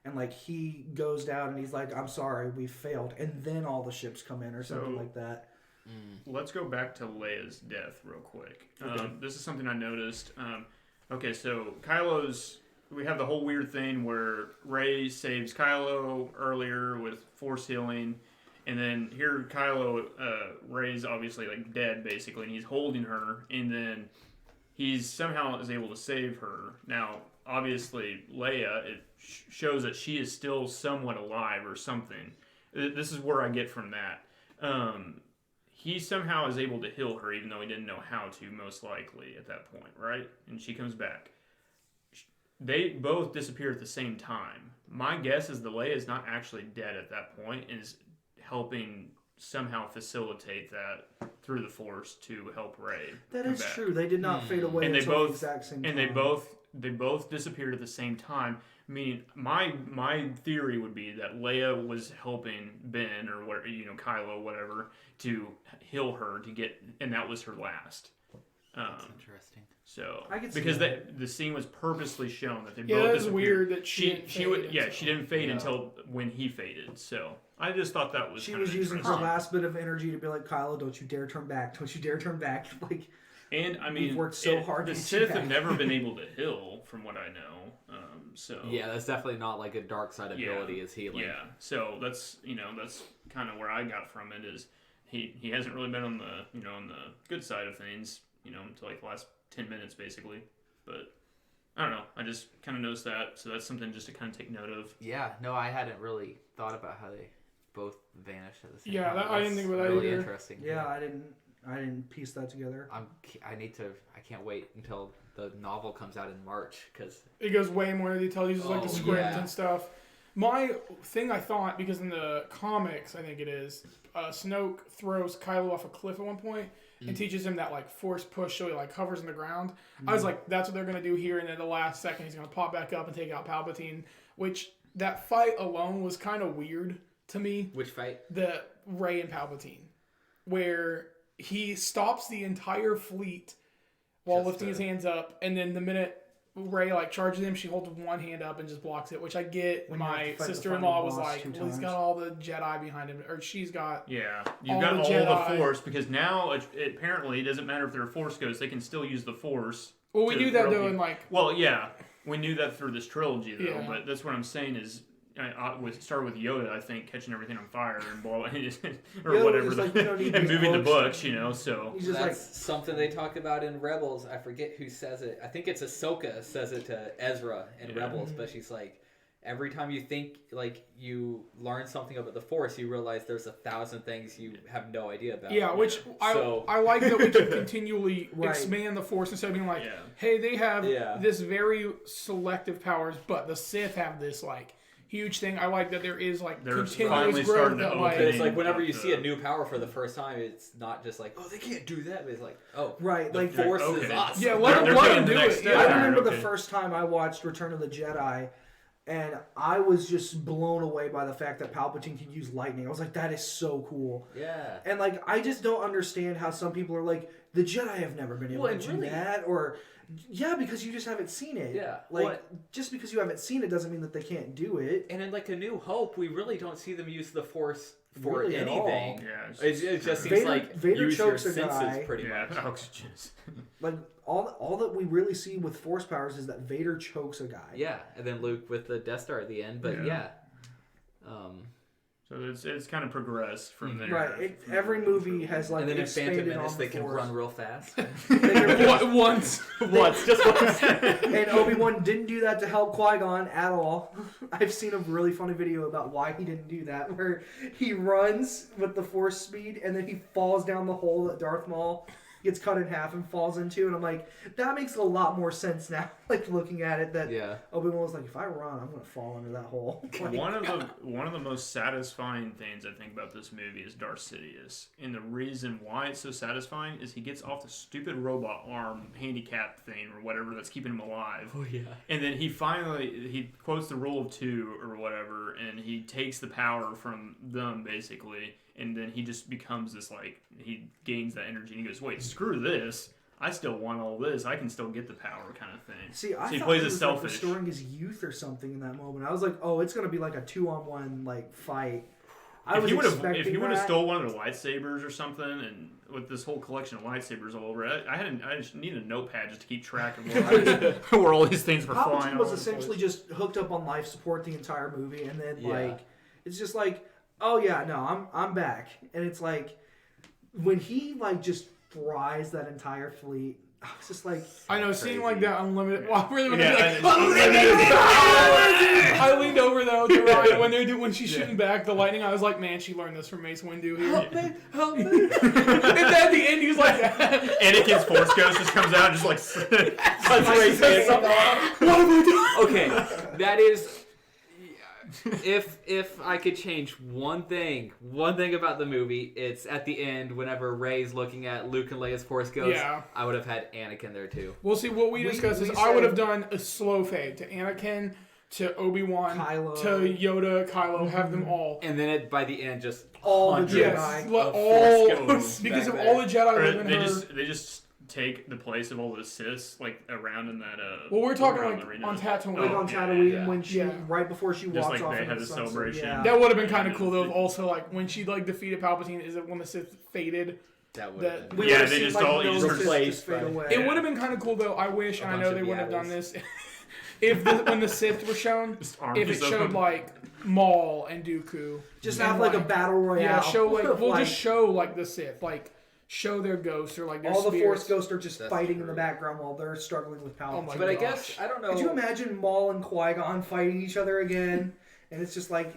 and he goes down and he's like, "I'm sorry, we failed," and then all the ships come in or something So- like that. Let's go back to Leia's death real quick. Okay. This is something I noticed. Okay, so Kylo's. We have the whole weird thing where Rey saves Kylo earlier with Force healing, and then here Kylo, Rey's obviously dead basically, and he's holding her, and then he's somehow is able to save her. Now, obviously, Leia, it shows that she is still somewhat alive or something. This is where I get from that. He somehow is able to heal her, even though he didn't know how to, most likely, at that point, right? And she comes back. They both disappear at the same time. My guess is the Leia is not actually dead at that point and is helping somehow facilitate that through the Force to help Rey. That come is back. true. They did not fade away And they until both- the exact same time. And they both disappeared at the same time. Meaning, my theory would be that Leia was helping Ben or Kylo, whatever, to heal her to get, and that was her last. That's interesting. So I could see because that. the scene was purposely shown that they Yeah, both that is disappeared. weird that she didn't she fade would until- she didn't fade Yeah. until when he faded. So I just thought that was She kind was of using her interesting. last bit of energy to be like, "Kylo, don't you dare turn back! Don't you dare turn back!" And I mean, We've worked so hard The to get Sith you have back. never been able to heal, from what I know. So Yeah, that's definitely not a dark side ability is healing. Yeah, so that's that's kind of where I got from it is he hasn't really been on the on the good side of things until the last 10 minutes basically, but I don't know. I just kind of noticed that, so that's something just to kind of take note of. Yeah, no, I hadn't really thought about how they both vanished at the same Yeah, time. I didn't think about that really either. Interesting. Yeah, I didn't piece that together. I can't wait until the novel comes out in March because It goes way more into detail. It uses like the Oh, script yeah. and stuff. My thing I thought, because in the comics, I think it is, Snoke throws Kylo off a cliff at one point and teaches him that like force push, so he like hovers in the ground. I was like, that's what they're gonna do here, and then the last second he's gonna pop back up and take out Palpatine. Which that fight alone was kind of weird to me. which fight? The Rey and Palpatine, where he stops the entire fleet while Just lifting his hands up, and then the minute Rey like charges him, she holds one hand up and just blocks it. Which I get. When you have My to fight the sister-in-law final was boss like, two "Well, he's times. got all the Jedi behind him, or she's got." Yeah, you've All got the all Jedi. the Force, because now it apparently it doesn't matter if they're a Force ghost; they can still use the Force. Well, we to knew that throw though, people- in like Well, yeah, we knew that through this trilogy, though. Yeah. But that's what I'm saying is, started with Yoda, I think, catching everything on fire and blowing or Yoda whatever, was like, "You don't need and these moving the books." books, So He's just That's like, something they talk about in Rebels. I forget who says it. I think it's Ahsoka says it to Ezra in Yeah. Rebels, but she's like, every time you think like you learn something about the Force, you realize there's 1,000 things you have no idea about. yeah, which So- I like that we can continually Right. expand the Force instead of being like, Yeah. hey, they have Yeah. this very selective powers, but the Sith have this like huge thing. I like that there is like They're continuous finally growth starting to that open like It's like whenever you the- see a new power for the first time, it's not just like, oh, they can't do that. But it's like, oh, right, the like Force is okay. awesome. Yeah, let They're him doing the do next it. step. Yeah. I remember the Okay. first time I watched Return of the Jedi, and I was just blown away by the fact that Palpatine can use lightning. I was like, that is so cool. Yeah. And like, I just don't understand how some people are like, the Jedi have never been able Well, to and do really- that, or yeah, because you just haven't seen it. Yeah, like well, just because you haven't seen it doesn't mean that they can't do it. And in like A New Hope, we really don't see them use the Force for Really at all. anything. Yeah, It just seems Vader- like Vader use your chokes a senses guy. pretty yeah, much. oxygen. Like all that we really see with Force powers is that Vader chokes a guy. Yeah, and then Luke with the Death Star at the end. But Yeah. yeah. So it's kind of progressed from there. Right. Every movie has like And then in expanded Phantom on Menace, the they can Force. run real fast. once. Once, just once. And Obi-Wan didn't do that to help Qui-Gon at all. I've seen a really funny video about why he didn't do that, where he runs with the Force speed and then he falls down the hole that Darth Maul gets cut in half and falls into, and I'm like, that makes a lot more sense now. Like looking at it, that Yeah. Obi-Wan was like, if I run, I'm gonna fall into that hole. Like, One of the most satisfying things I think about this movie is Darth Sidious, and the reason why it's so satisfying is he gets off the stupid robot arm handicap thing or whatever that's keeping him alive, Oh yeah. and then he quotes the rule of two or whatever, and he takes the power from them basically, and then he just becomes this like he gains that energy and he goes, wait, screw this. I still want all this. I can still get the power, kind of thing. See, I So he thought plays he it was selfish. like restoring his youth or something in that moment. I was like, oh, it's gonna be like a 2-on-1 like fight. I was expecting If he would have that. stole one of their lightsabers or something, and with this whole collection of lightsabers all over it, I just needed a notepad just to keep track of where all these things were flying. Palpatine all was over the essentially place. just hooked up on life support the entire movie, and then Yeah. like it's just like, oh yeah, no, I'm back, and it's like when he like just fries that entire fleet. I was just like, I know, Crazy. seeing like that unlimited. Well, really, when Yeah, they're like, unlimited. I leaned over though to Ryan when she's shooting back the lightning. I was like, man, she learned this from Mace Windu here. help me. And then at the end, he was like, Anakin's Force Ghost just comes out and just like Cuts Rey's hands off. "What have I done?" Okay, that is. If I could change one thing about the movie, it's at the end whenever Rey's looking at Luke and Leia's Force Ghost. Yeah. I would have had Anakin there too. Well, see, what we discussed is we I would have said- done a slow fade to Anakin, to Obi-Wan, Kylo. to Yoda, Kylo, have them all. And then by the end, just All the hundreds Yes, Jedi let of all Force ghosts because back of there. all the Jedi or live in they her. just take the place of all the Siths like around in that. Well, we're talking around like the arena. on Tatooine. like Oh, on yeah, Tatooine yeah. when she Yeah. right before she walks like off they into had the the sunset. celebration. Yeah. That would have been kind of cool though. Also, like when she like defeated Palpatine, is it when the Sith faded? that would That- have been. We Yeah, would've they seen, just like, all- you those just just replaced fade by- away. It would have been kind of cool though. I wish, A and I bunch know of they wouldn't have done Yaddles. this. When the Sith were shown, Just arm if it just showed open. like Maul and Dooku, Just and, have like a battle royale. yeah, show like of, we'll like, just show like the Sith, like show their ghosts or like their All the spirits. Force ghosts are just That's fighting in true. the background while they're struggling with Palpatine. Oh my But I gosh. guess I don't know. Could you imagine Maul and Qui-Gon fighting each other again? And it's just like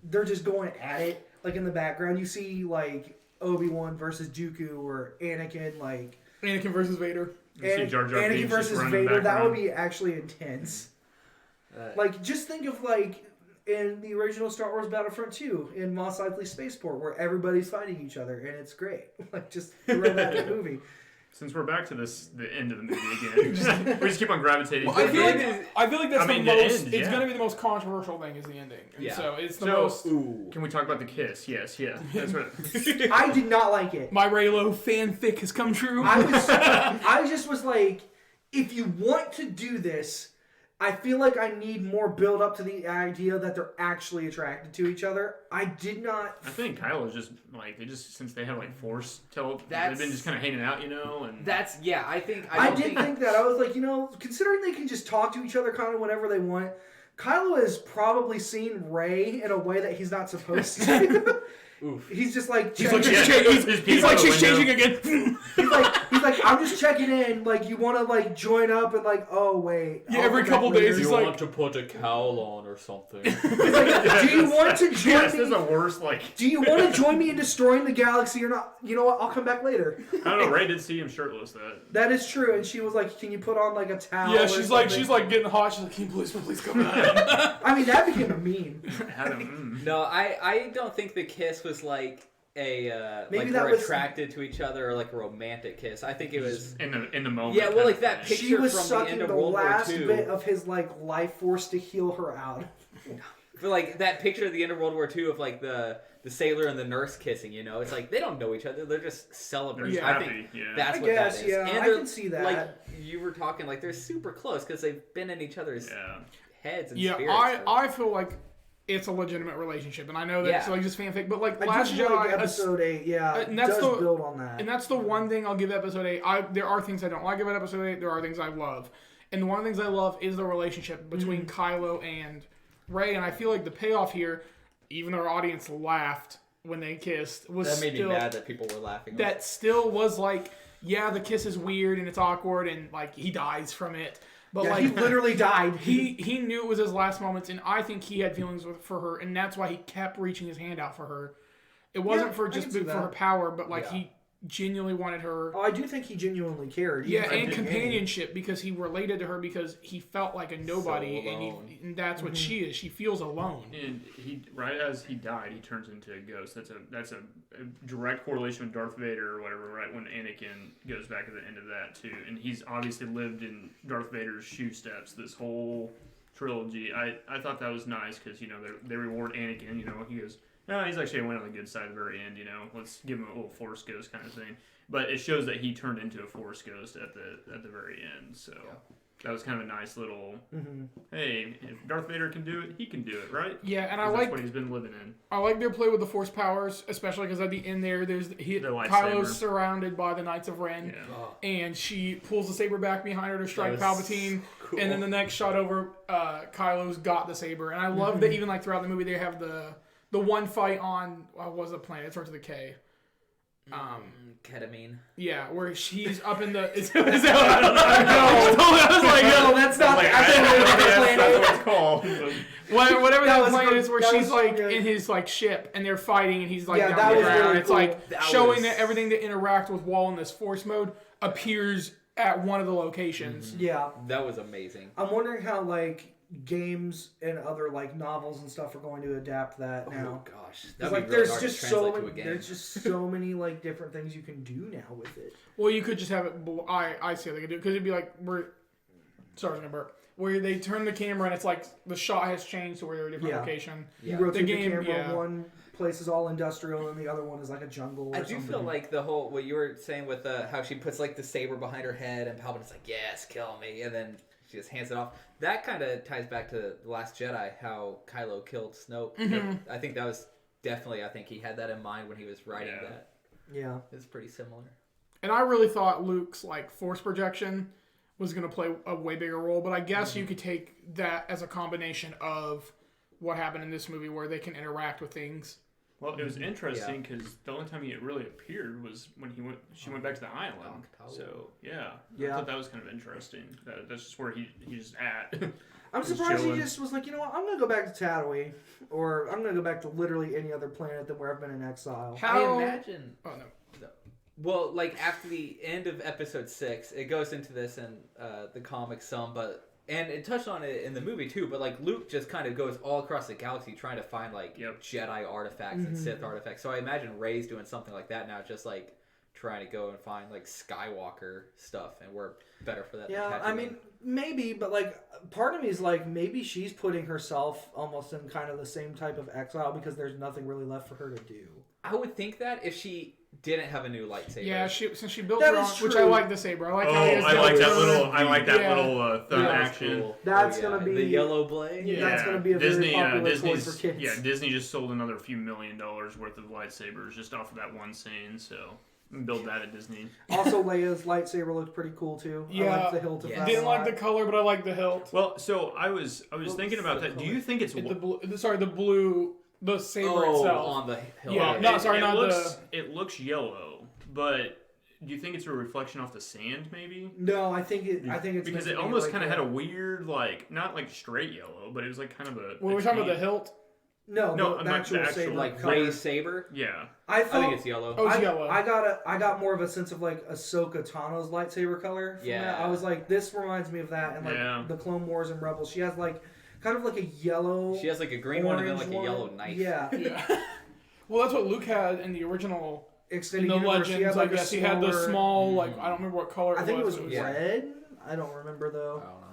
they're just going at it. Like in the background, you see like Obi-Wan versus Dooku or Anakin, like Anakin versus Vader. You see Jar Jar Anakin Binks just versus running Vader. That would background. be actually intense. Uh, Like just think of like in the original Star Wars Battlefront 2 in Mos Eisley Spaceport, where everybody's fighting each other, and it's great. Like just throw that in the movie. Since we're back to the end of the movie again, we just keep on gravitating. Well, to I the feel end. like that's I mean, the the most. end, It's yeah. gonna be the most controversial thing is the ending. And Yeah. so it's the So- most. ooh. Can we talk about the kiss? Yes, yeah. That's what. I did not like it. My Raylo fanfic has come true. I just was like, if you want to do this, I feel like I need more build up to the idea that they're actually attracted to each other. I did not. I think Kylo's just like they just since they have like Force they've That's- been just kind of hanging out, you know, and That's I think I don't did think that. I was like, considering they can just talk to each other kind of whenever they want, Kylo has probably seen Rey in a way that he's not supposed to. Oof. He's just like, He's like, Yeah, he's like, she's window. changing again. he's like, I'm just checking in. Like, you want to like join up and like, oh wait. Yeah, I'll every come back couple later. days he's like, to put a cowl on or something? He's like, do you want to join yes, me? this is the worst. Like Do you want to join me in destroying the galaxy or not? You know what? I'll come back later. I don't know. Ray did see him shirtless. That is true. And she was like, can you put on like a towel? yeah, or she's like something? getting hot. She's like, can you please come back? I mean, that became a meme. Had him. No, I don't think the kiss was like a Maybe like that we're was- attracted to each other or like a romantic kiss. I think it was in the moment. Yeah, well, kind like of that thing. picture She was from the sucking end of the World War last II. bit of his like life force to heal her out. For like that picture at the end of World War II of like the sailor and the nurse kissing, it's like they don't know each other. They're just celebrating. They're I happy, think yeah. that's I what guess, that is. yeah, And I they're, can see that. Like you were talking, like they're super close because they've been in each other's Yeah. heads and Yeah, spirits. I feel like it's a legitimate relationship, and I know that it's Yeah. like just fanfic, but like I Last do feel Jedi, like episode 8, yeah, and that's does the- build on that. and that's the one thing I'll give episode 8. There are things I don't like about episode 8. There are things I love, and one of the things I love is the relationship between Kylo and Rey, and I feel like the payoff here, even though our audience laughed when they kissed, was that made still me mad that people were laughing. that still was like, yeah, the kiss is weird and it's awkward, and like he dies from it, but yeah, like he literally died. he knew it was his last moments, and I think he had feelings for her, and that's why he kept reaching his hand out for her. It wasn't Yeah, for I just can see for that. her power, but like Yeah. he genuinely wanted her. Oh, I do think he genuinely cared. Yeah, even and at the beginning. companionship, because he related to her because he felt like a nobody, So and, alone. and that's what she is. She feels alone. And he, right as he died, he turns into a ghost. That's a direct correlation with Darth Vader or whatever. Right when Anakin goes back at the end of that too, and he's obviously lived in Darth Vader's shoe steps this whole trilogy. I thought that was nice because they reward Anakin. He goes, no, he's actually went on the good side at the very end. Let's give him a little Force ghost kind of thing. But it shows that he turned into a Force ghost at the very end. So. That was kind of a nice little, hey, if Darth Vader can do it, he can do it, right? Yeah, and I 'Cause like that's what he's been living in. I like their play with the Force powers, especially because at the end there's The lightsaber. Kylo's surrounded by the Knights of Ren, Yeah. Oh, and she pulls the saber back behind her to strike That was Palpatine, cool. and then the next shot over, Kylo's got the saber, and I love that even like throughout the movie they have the one fight on what was the planet? It starts with a K. ketamine. Yeah, where she's up in the. Is that what I don't know. I was like, No, that's not the actual name of the That's planet. what it's called. whatever That that was planet good. is, where That she's was like good. in his like ship, and they're fighting, and he's like Yeah, down that on the was ground. really It's cool. like That showing was- that everything that interact with Wall in this Force mode appears at one of the locations. Yeah, That was amazing. I'm wondering how like games and other like novels and stuff are going to adapt that now. Oh gosh, 'Cause, that'd like be really there's hard just to so translate many, to a game. there's just so many like different things you can do now with it. Well, you could just have it. I see how they could do it because it'd be like sorry, I'm gonna burp. Where they turn the camera and it's like the shot has changed to where they're a different Yeah. location. You Yeah. rotate the, The game, camera, yeah. one place is all industrial and the other one is like a jungle. Or I do something. feel like the whole what you were saying with how she puts like the saber behind her head and Palpatine's like, yes, kill me, and then she just hands it off. That kind of ties back to The Last Jedi, how Kylo killed Snoke. Mm-hmm. I think that was definitely. I think he had that in mind when he was writing Yeah. that. Yeah. It's pretty similar. And I really thought Luke's like force projection was going to play a way bigger role, but I guess you could take that as a combination of what happened in this movie where they can interact with things Well, it was interesting because the only time he really appeared was when she went back to the island. So yeah, I thought that was kind of interesting. That's just where he's just at. I'm Just surprised he chilling. just was like, you know what, I'm gonna go back to Tatooine, or I'm gonna go back to literally any other planet than where I've been in exile. I imagine. Oh no. Well, like after the end of episode 6, it goes into this in the comics some, and it touched on it in the movie too. But like Luke just kind of goes all across the galaxy trying to find like Jedi artifacts and Sith artifacts. So I imagine Rey's doing something like that now, just like trying to go and find like Skywalker stuff, and we're better for that. Yeah, than I Tatooine. mean, maybe, but like, part of me is like, maybe she's putting herself almost in kind of the same type of exile because there's nothing really left for her to do. I would think that if she didn't have a new lightsaber. Yeah, since she built That her is own, which I true. like the saber. I like Oh, how he has I like that yellow- little. I like that Yeah. little thumb That's action. cool. That's Oh, gonna be- the yellow blade. Yeah. That's gonna be a Disney, very popular toy Disney's, for kids. Yeah, Disney just sold another few $1 million worth of lightsabers just off of that one scene. So build that at Disney. Also, Leia's lightsaber looked pretty cool too. I Yeah. like the hilt of Yeah. that. Didn't a like lot. the color, but I like the hilt. Well, so I was thinking about so that. Do cool. you think it's The blue, the saber Oh, itself. on the hill. Yeah, Well, no, it, sorry, it not looks, It looks yellow, but do you think it's a reflection off the sand, maybe? No, I think it's Because meant it to be almost like kind of that. had a weird, like, not like straight yellow, but it was like kind of a. When we're talking about the hilt, No, No, the not actual the actual, saber Like color. Rey's saber. Yeah. I I thought think it's yellow. oh, it's yellow. I got more of a sense of like Ahsoka Tano's lightsaber color. From Yeah. that. I was like, this reminds me of that, and like Yeah. the Clone Wars and Rebels. She has like kind of like a yellow. She has like a green one and then orange like a yellow one. knife. Yeah, yeah. Well, that's what Luke had in the original. In extended the universe. She Legends, had like I guess he had the smaller- small, like I don't remember what color. I think it was Yeah. red. I don't remember I though. don't know.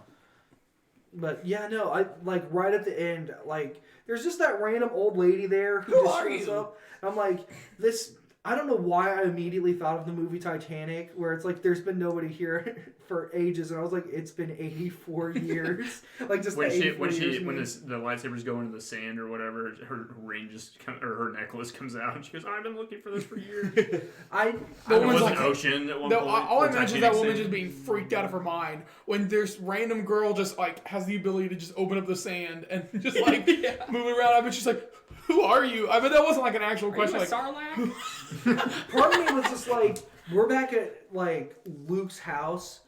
But yeah, no, I like right at the end, like there's just that random old lady there who Who just are shows you? up. I'm like, this. I don't know why I immediately thought of the movie Titanic, where it's like there's been nobody here for ages, and I was like, it's been 84 years, like just When the 84 years. when meme. the lightsabers go into the sand or whatever, her ring or her necklace comes out, and she goes, "I've been looking for this for years." I And The it woman's was like- an ocean at one No, point. all I or imagine is that Titanic woman scene. just being freaked out of her mind when this random girl just like has the ability to just open up the sand and just like move it around. I bet she's like, "Who are you?" I bet that wasn't like an actual question. Like, Sarlacc? part of me was just like, we're back at like Luke's house,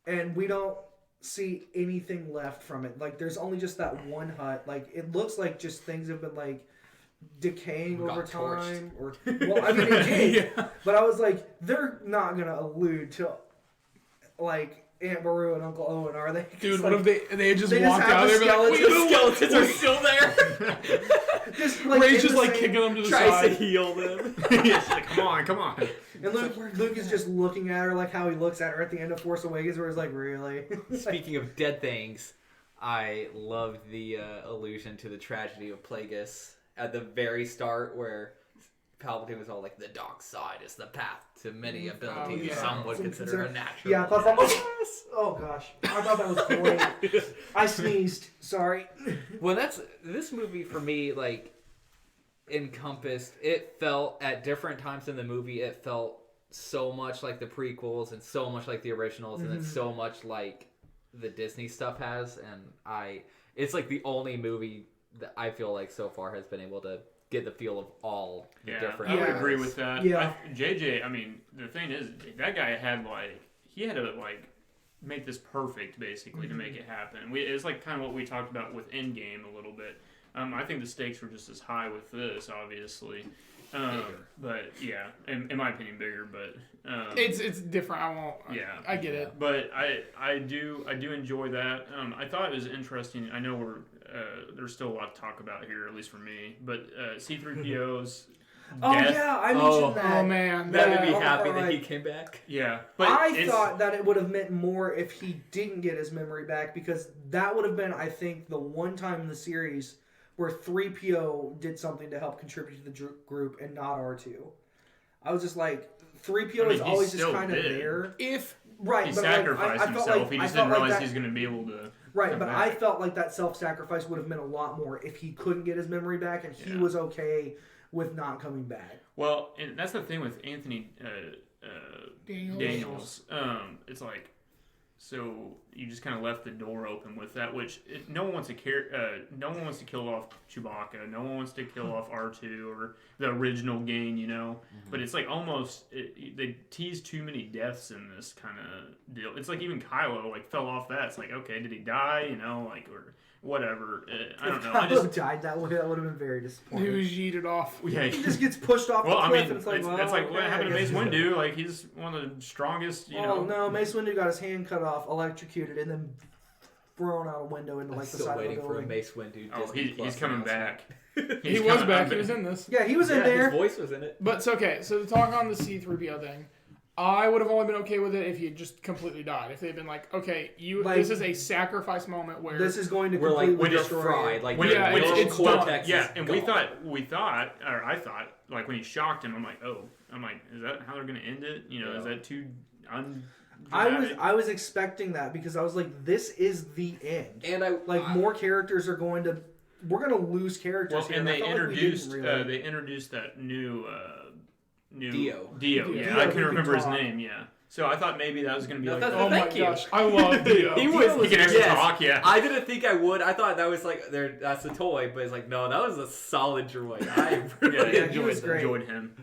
and we don't see anything left from it. Like, there's only just that one hut. Like, it looks like just things have been like decaying Got over torched. time. Or well, I mean, it did. But I was like, they're not gonna allude to like Aunt Beru and Uncle Owen, are they? 'Cause, dude, like, what if they had just they just walked have out the there and be like, skeletons. "We Skeletons are still there. just, like, Ray's in just the like same- kicking them to the Tries to side. heal them. It's like, come on. And Luke is just looking at her like how he looks at her at the end of Force Awakens, where he's like, really? Speaking of dead things, I loved the allusion to the tragedy of Plagueis at the very start, where Palpatine was all like, "The dark side is the path to many abilities yeah. some would consider a natural." Yeah, I thought that was. Oh gosh, I thought that was great. I sneezed. Sorry. Well, this movie for me, like, encompassed. It felt at different times in the movie, it felt so much like the prequels and so much like the originals, and then so much like the Disney stuff has. And it's like the only movie that I feel like so far has been able to get the feel of all the Yeah, different. I would Yeah. agree with that. Yeah. JJ, I mean, the thing is, that guy had he had to make this perfect basically to make it happen. It's like kind of what we talked about with Endgame a little bit. I think the stakes were just as high with this, obviously. But yeah, in my opinion, bigger. But It's different. I won't. yeah, I get it. But I do enjoy that. I thought it was interesting. I know there's still a lot to talk about here, at least for me. But C-3PO's Oh death. yeah, I mentioned that. Oh man, That made me Yeah. happy that he Alright. came back. Yeah, but I it's- thought that it would have meant more if he didn't get his memory back, because that would have been, I think, the one time in the series where 3PO did something to help contribute to the group and not R2. I was just like, 3PO I mean, is he always just still kind of did. there. if Right, he but sacrificed I felt himself. like He I just felt didn't like realize that, he's going to be able to. right, come but back. I felt like that self-sacrifice would have meant a lot more if he couldn't get his memory back and he Yeah. was okay with not coming back. Well, and that's the thing with Anthony Daniels. Daniels. It's like so you just kind of left the door open with that, which no one wants to no one wants to kill off Chewbacca, no one wants to kill off R2 or the original gang, you know. But it's like almost they tease too many deaths in this kind of deal. It's like even Kylo like fell off that. It's like, okay, did he die? You know, like or whatever. I don't know. I Kylo just died that way. That would have been very He disappointing. was yeeted off. yeah. He just gets pushed off Well, the I cliff, mean, and it's like, that's like what okay, happened to I Mace guess- Windu. Like he's one of the strongest, you know. Oh no, Mace Windu got his hand cut off, electrocuted, and then thrown out a window into I'm like the still side of the waiting for a building. Mace Windu. Oh, Disney Plus he's coming announcement. back. He was back. He was in this. Yeah, he was in Yeah, there. his voice was in it. But it's okay. So to talk on the C-3PO thing, I would have only been okay with it if he had just completely died. If they'd been like, okay, this is a sacrifice moment where This is going to We're like, completely we're just destroy fried. it. Like, When the it- when neural it's cortex Yeah, is and gone. I thought, like when he shocked him, I'm like, is that how they're gonna end it? You know, Yeah. is that too I was expecting that because I was like, this is the end. And I Like more characters are going to, we're going to lose characters Well, here. and I they felt like we introduced didn't really. they introduced that new Dio. Yeah, Dio, I we can remember his talk. name. Yeah, so I thought maybe that was gonna be No, like, that's- oh my Thank you. gosh, I love Dio. He was. he can actually yes. talk. Yeah, I didn't think I would. I thought that was like that's a toy, but it's like no, that was a solid droid. I really yeah, he was great. enjoyed him.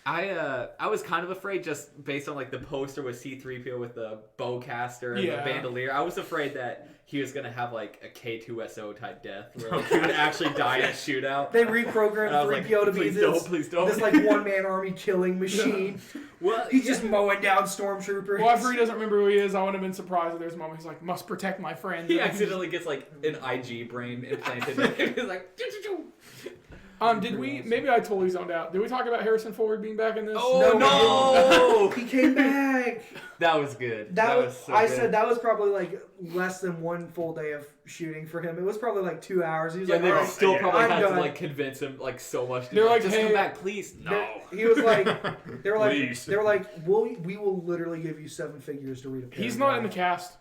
I was kind of afraid just based on like the poster with C-3PO with the bowcaster and Yeah. the bandolier. I was afraid that he was gonna have like a K2SO type death where like, he would actually die in a shootout. They And I reprogrammed was like, 3PO to be please this, don't, please don't. this like one-man army killing machine. Well, He's just mowing down stormtroopers. Well, after he doesn't remember who he is, I would have been surprised if there's a moment he's like, must protect my friend. he accidentally gets like an IG brain implanted. in him. He's like, Did we? Maybe I totally zoned out. Did we talk about Harrison Ford being back in this? oh no! He came back. That was good. That was so I good. said that was probably like less than one full day of shooting for him. It was probably like 2 hours. He was Yeah, like, they "All right, still yeah, probably I'm had done." to like convince him like so much. They're like, just hey- come back, please. No. He was like, they were like, Please. we will literally give you 7 figures to read a paragraph. He's not in the cast.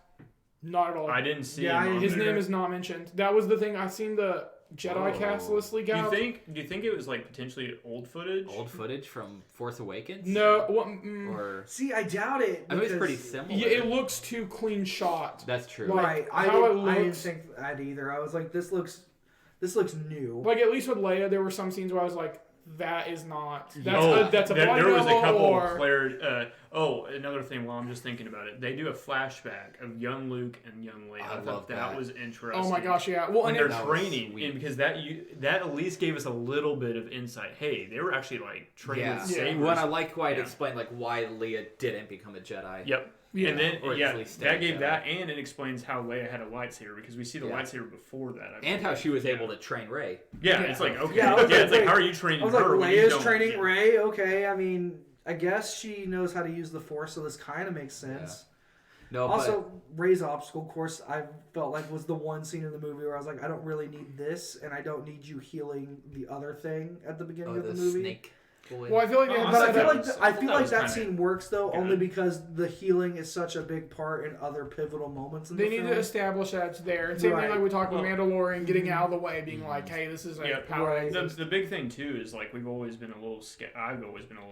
Not at all. I didn't see Yeah, him. on His there. name is not mentioned. That was the thing. I seen the Jedi cast list leak Do out. you think it was like potentially old footage? Old footage from Force Awakens? No. What? Or See, I doubt it. I mean, it's because- pretty similar. Yeah, it looks too clean shot. That's true. Like, Right. I how didn't, it I didn't looks- think that either. I was like, this looks new. Like at least with Leia, there were some scenes where I was like, that is not. That's Oh, that's a there body was a double couple or. another thing while I'm just thinking about it. They do a flashback of young Luke and young Leia. I I love thought that that. was interesting. Oh my gosh, yeah. Well, When and they're it, that was training, sweet. and because that at least gave us a little bit of insight. Hey, they were actually like trained Yeah. with Yeah. sabers. When I like why it Yeah. explained like why Leia didn't become a Jedi. Yep. yeah. And then Or at least stay that gave Jedi. that, and it explains how Leia had a lightsaber because we see the Yeah. lightsaber before that. I And believe. how she was Yeah. able to train Rey. Yeah, Yeah. it's like okay. Yeah, Yeah, I was like, it's like wait. how are you training I was like, her? when you Leia's don't? training Yeah. Rey. Okay, I mean, I guess she knows how to use the Force, so this kind of makes sense. No, Also, Rey's obstacle course, I felt like was the one scene in the movie where I was like, I don't really need this, and I don't need you healing the other thing at the but beginning of the the movie. snake boy. Well, I feel like they Oh, had But I thought feel that like was- I feel that like was that kinda scene works though good. only because the healing is such a big part in other pivotal moments in They the need film. to establish that it's there. And same Right. thing like we talked with Well- Mandalorian, getting out of the way, being like, hey, this is a Yeah, power. right. The big thing too is like I've always been a little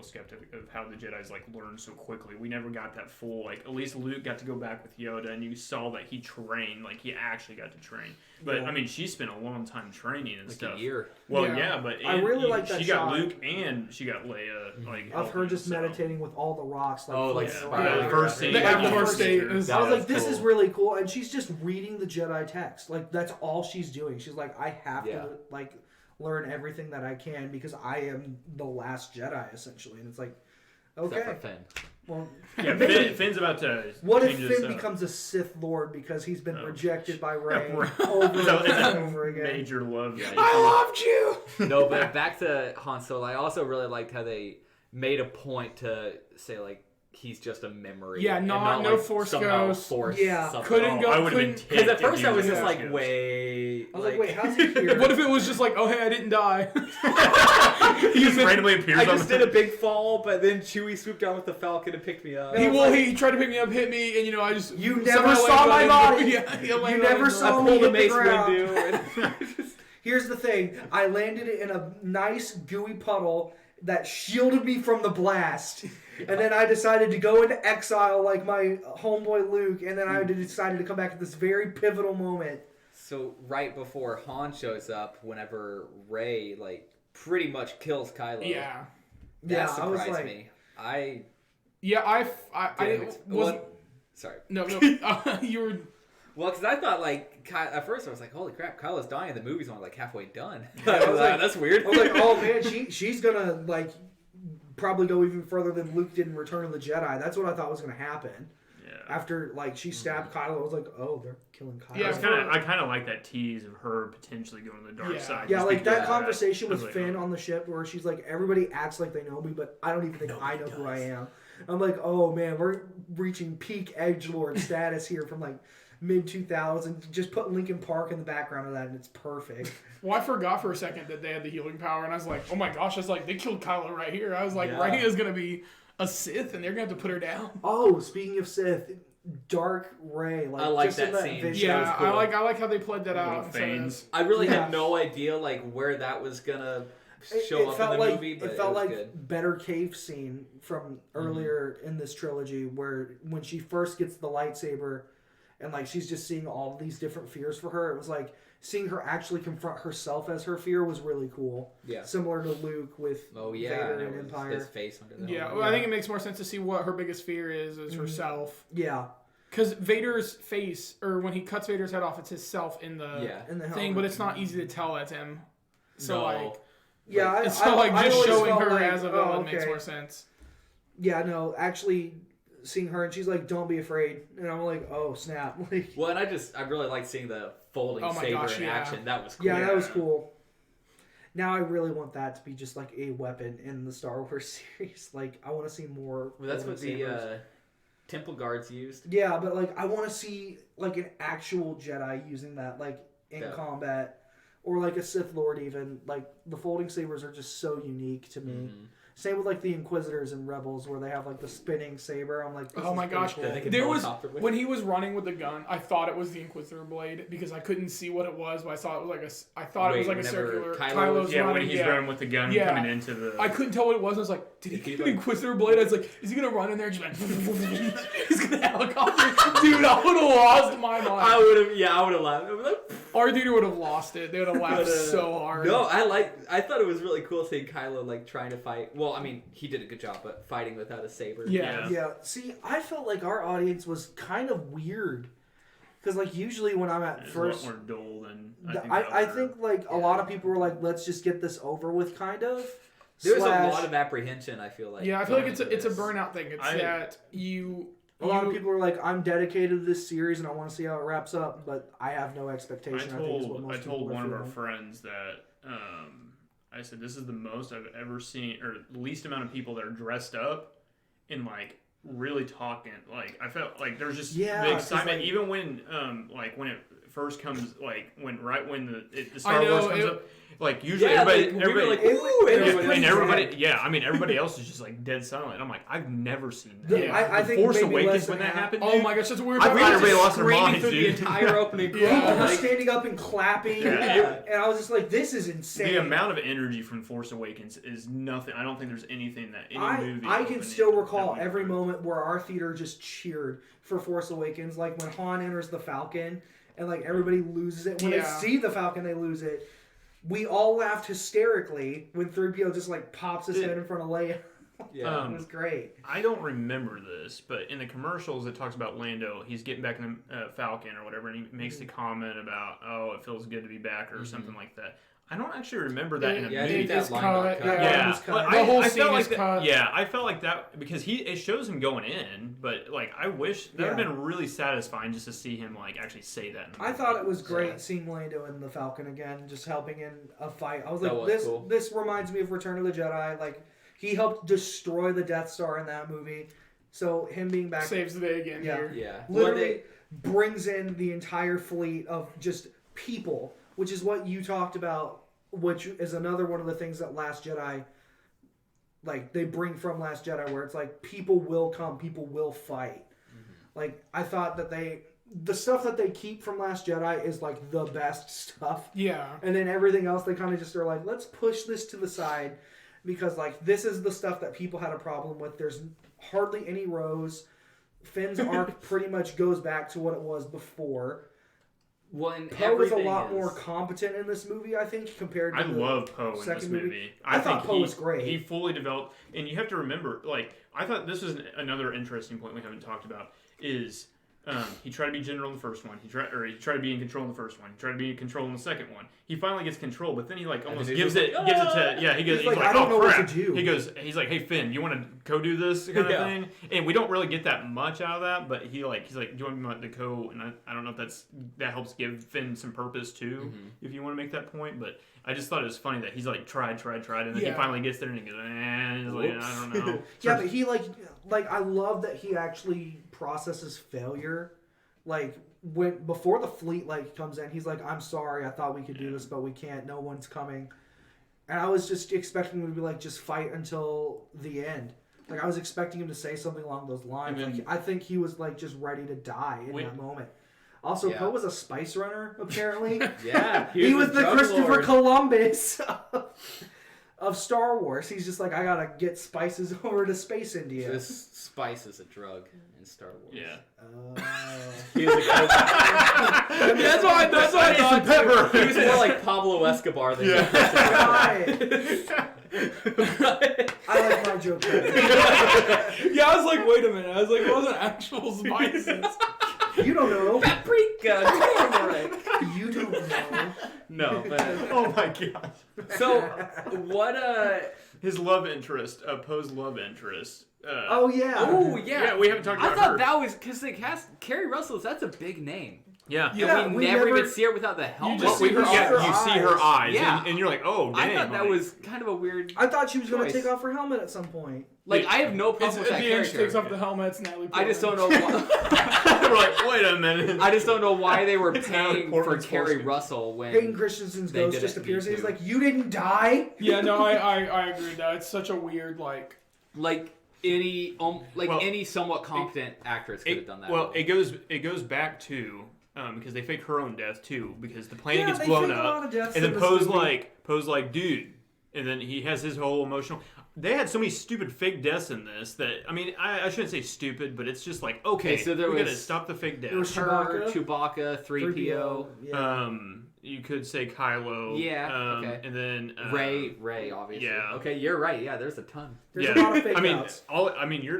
skeptic of how the Jedi's like learn so quickly. We never got that full like at least Luke got to go back with Yoda and you saw that he trained like he actually got to train. But Yeah. I mean she spent a long time training and like stuff. a year. Well, Yeah. yeah, but I and really like that she got shot. Luke and she got Leia like of her helping, just so. meditating with all the rocks. Like, Oh, like floating Yeah, around. Yeah. the first scene. The like, Avatar first state picture. is- I was That like, this cool. is really cool, and she's just reading the Jedi text. Like that's all she's doing. She's like, I have Yeah. to like learn everything that I can because I am the last Jedi essentially. And it's like, Except okay, for Finn. well, Yeah, maybe- Finn's about to what if change this Finn up. becomes a Sith Lord because he's been Oh. rejected by Rey Right. over It's a, and it's a over again? major love. I loved you! No, but back to Han Solo. I also really liked how they made a point to say like he's just a memory. Yeah, and not- no like, Force somehow ghost. Force Yeah. something. Couldn't go- I would have been couldn't- Because at ticked if first he I was just Yeah. like, Ghost. wait. I was like, wait, how's he here? What if it was just like, oh, hey, I didn't die? he just randomly appears I on just the did a big fall, but then Chewie swooped down with the Falcon and picked me up. He tried to pick me up, hit me, and I just You somehow never saw landed my on body. him. Yeah, he You landed never on him. saw I me pulled a hit the Mace ground. Windu. And Here's the thing: I landed it in a nice gooey puddle that shielded me from the blast. And then I decided to go into exile like my homeboy Luke, and then I decided to come back at this very pivotal moment. So right before Han shows up, whenever Rey like pretty much kills Kylo, Yeah. that I was surprised like, me. I I wasn't. sorry. No, you were. Well, because I thought like at first I was like, holy crap, Kylo's dying. The movie's only like halfway done. I I was was like, like- that's weird. I was like, oh man, she's gonna like probably go even further than Luke did in Return of the Jedi. That's what I thought was gonna happen. Yeah. After like she stabbed Kylo, I was like, oh, they're killing Kylo. Yeah, I kind of like that tease of her potentially going to the dark Yeah. side. Yeah, just like because that of conversation I was with like, Finn oh. on the ship where she's like, everybody acts like they know me, but I don't even think I know Nobody who I does. am. I'm like, oh man, we're reaching peak edgelord status here from like mid 2000s. Just put Linkin Park in the background of that, and it's perfect. Well, I forgot for a second that they had the healing power, and I was like, oh my gosh, that's like they killed Kylo right here. I was like, Yeah. Rey is gonna be a Sith, and they're gonna have to put her down. Oh, speaking of Sith, Dark Rey. Like, I like just in that scene. vision. Yeah, was cool. I like how they played that The out. little instead of- veins. I really Yeah. had no idea like where that was gonna show It up felt in the like movie, but it felt was like good. better cave scene from earlier in this trilogy, where when she first gets the lightsaber, and like she's just seeing all these different fears for her. It was like seeing her actually confront herself as her fear was really cool. Yeah. Similar to Luke with Oh yeah, Vader and and it was Empire. his face under the Yeah, helmet. well, I think it makes more sense to see what her biggest fear is herself. Yeah, Because Vader's face, or when he cuts Vader's head off, it's his self in the Yeah. in the thing, helmet. but it's not easy to tell that's him. So No. like, Yeah, I, it's so like I just always showing felt her like, as a villain makes okay. more sense. Yeah, no, actually seeing her and she's like, "Don't be afraid," and I'm like, "Oh snap!" Like, Well, and I really liked seeing the folding Oh my saber gosh, in yeah. action. That was cool. yeah, that was Yeah. cool. Now I really want that to be just like a weapon in the Star Wars series. Like, I want to see more. Well, that's folding what the sabers. temple guards used. Yeah, but like I want to see like an actual Jedi using that, like in Yeah. combat, or like a Sith Lord even. Like the folding sabers are just so unique to me. Mhm. Same with like the Inquisitors and Rebels, where they have like the spinning saber. I'm like, this Oh is my pretty gosh. cool. That they can There was helicopter with. when he was running with the gun, I thought it was the Inquisitor blade because I couldn't see what it was, but I saw it was like I thought it was Wait, like a whenever circular. Kylo was- Kylo's Yeah, running, when he's running with the gun Yeah. coming into the. I couldn't tell what it was. I was like, did he He get an like- Inquisitor blade? I was like, is he gonna run in there and just like, he's gonna helicopter? Dude, I would have lost my I mind. would have, I would have laughed. I was like, Our dude would have lost it. They would have laughed But, so hard. no, I thought it was really cool seeing Kylo like trying to fight. Well, I mean, he did a good job, but fighting without a saber. Yeah. Yeah, see, I felt like our audience was kind of weird. Because, like, usually when I'm at It's first. a lot more dull than I think, like, a Yeah. lot of people were like, let's just get this over with, kind of. There's Slash, a lot of apprehension. I feel like. Yeah, I feel like going it's a into this. burnout thing. It's I- that you. a lot of you- people were like, I'm dedicated to this series and I want to see how it wraps up, but I have no expectation. I I think is what told most people are one of our feeling. friends that I said this is the most I've ever seen, or least amount of people that are dressed up and like really talking. Like I felt like there's just Yeah, the 'cause, excitement, like- even when it first comes, like when the I Star know, Wars comes it- up. Like usually Yeah, everybody, like, we were like, it- ooh, it and was yeah, pretty and everybody, bad. yeah, I mean everybody else is just like dead silent. I'm like, I've never seen that. The- Yeah. I The think Force maybe Awakens less when than that half. happened. Oh dude, my gosh, that's what we were I talking thought about. everybody Just lost their screaming minds, through the dude. entire opening. Yeah. People were Like, standing up and clapping, Yeah. and I was just like, "This is insane." The amount of energy from Force Awakens is nothing. I don't think there's anything that any movie. I can opening still that recall we every heard. moment where our theater just cheered for Force Awakens, like when Han enters the Falcon and like everybody loses it. When they Yeah. see the Falcon, they lose it. We all laughed hysterically when 3PO just like pops his head in front of Leia. Yeah. It was great. I don't remember this, but in the commercials it talks about Lando. He's getting back in the Falcon or whatever, and he makes the comment about, "Oh, it feels good to be back" or something like that. I don't actually remember that in a Yeah, I movie. think that It's line got cut, cut. yeah. Yeah, it was cut. well, The whole I scene felt like is that, cut. Yeah, I felt like that because it shows him going in, but like I wish that would have Yeah. been really satisfying just to see him like actually say that. In the I movie. thought it was great Yeah. seeing Lando in the Falcon again, just helping in a fight. I was That like, was this cool. this reminds me of Return of the Jedi. Like he helped destroy the Death Star in that movie. So him being back Saves the day again Yeah. here. Yeah. Well, literally brings in the entire fleet of just people, which is what you talked about, which is another one of the things that Last Jedi, like they bring from Last Jedi, where it's like people will come, people will fight. Like I thought that the stuff that they keep from Last Jedi is like the best stuff, Yeah. and then everything else they kind of just are like, let's push this to the side. because like this is the stuff that people had a problem with. There's hardly any Rose. Finn's arc pretty much goes back to what it was before. Well, and Poe is a everything lot is- more competent in this movie, I think, compared to I love Poe in this second movie. I thought think Poe was great. He fully developed, and you have to remember, like, I thought this was another interesting point we haven't talked about is he tried to be general in the first one. He tried to be in control in the first one. He tried to be in control in the second one. He finally gets control, but then he like almost he's gives just it like, to yeah. He's like, I don't oh know what crap. to do. He's like, hey Finn, you want to co-do this kind of Yeah. thing? And we don't really get that much out of that, but he's like, do you want me to co? And I don't know if that helps give Finn some purpose too, if you want to make that point. But I just thought it was funny that he's like tried, and then he finally gets there and he goes, and he's like, I don't know. Yeah, but he like I love that he actually processes failure. Like before the fleet like comes in, he's like, I'm sorry, I thought we could do this, but we can't. No one's coming. And I was just expecting him to be like, just fight until the end. Like I was expecting him to say something along those lines. And then- Like I think he was like just ready to die in that moment. Also, Yeah. Poe was a spice runner apparently. Yeah, he was the drug Christopher lord. Columbus of Star Wars. He's just like, I gotta get spices over to Space India. This spice is a drug in Star Wars. Yeah. He was That's why I thought pepper. He was more like Pablo Escobar than I like my joke better. Yeah, I was like, wait a minute. I was like, it wasn't actual spices. You don't know. paprika, turmeric. You don't know. No, but Oh my gosh. so what? His love interest, Poe's love interest. Oh yeah. Oh yeah. Yeah, we haven't talked I about thought her. that was because they cast Carrie Russell. That's a big name. Yeah. Yeah, And we we never never- even see her without the helmet. just Well, see her you eyes. see her eyes, Yeah. and you're like, oh, I damn. thought that like- was kind of a weird. I thought she was gonna Choice. take off her helmet at some point. Like I have no It's, problem at with that the end, she takes character. off the helmet. It's Natalie I just don't Portman. know. Why, We're like, wait a minute. I just don't know why they were It's Natalie paying for Portman's Carrie foreskin. Russell when Hayden Christensen's They ghost didn't just appears need and he's to. like, "You didn't die." Yeah, no, I agree with that. It's such a weird like. like any Well, any somewhat competent actress could have done that. Well, role. it goes back to because they fake her own death too because the planet Yeah, gets they blown fake a lot up of deaths and then in this movie. Poe's like dude, and then he has his whole emotional. They had so many stupid fake deaths in this that I mean I shouldn't say stupid, but it's just like okay, so there we gotta was- stop the fake There was deaths. her, Chewbacca. Chewbacca, 3PO, Yeah. You could say Kylo. Yeah, okay. And then Ray, obviously. yeah. Okay, you're right. Yeah, there's a ton. There's yeah. a lot of fake I mean, outs.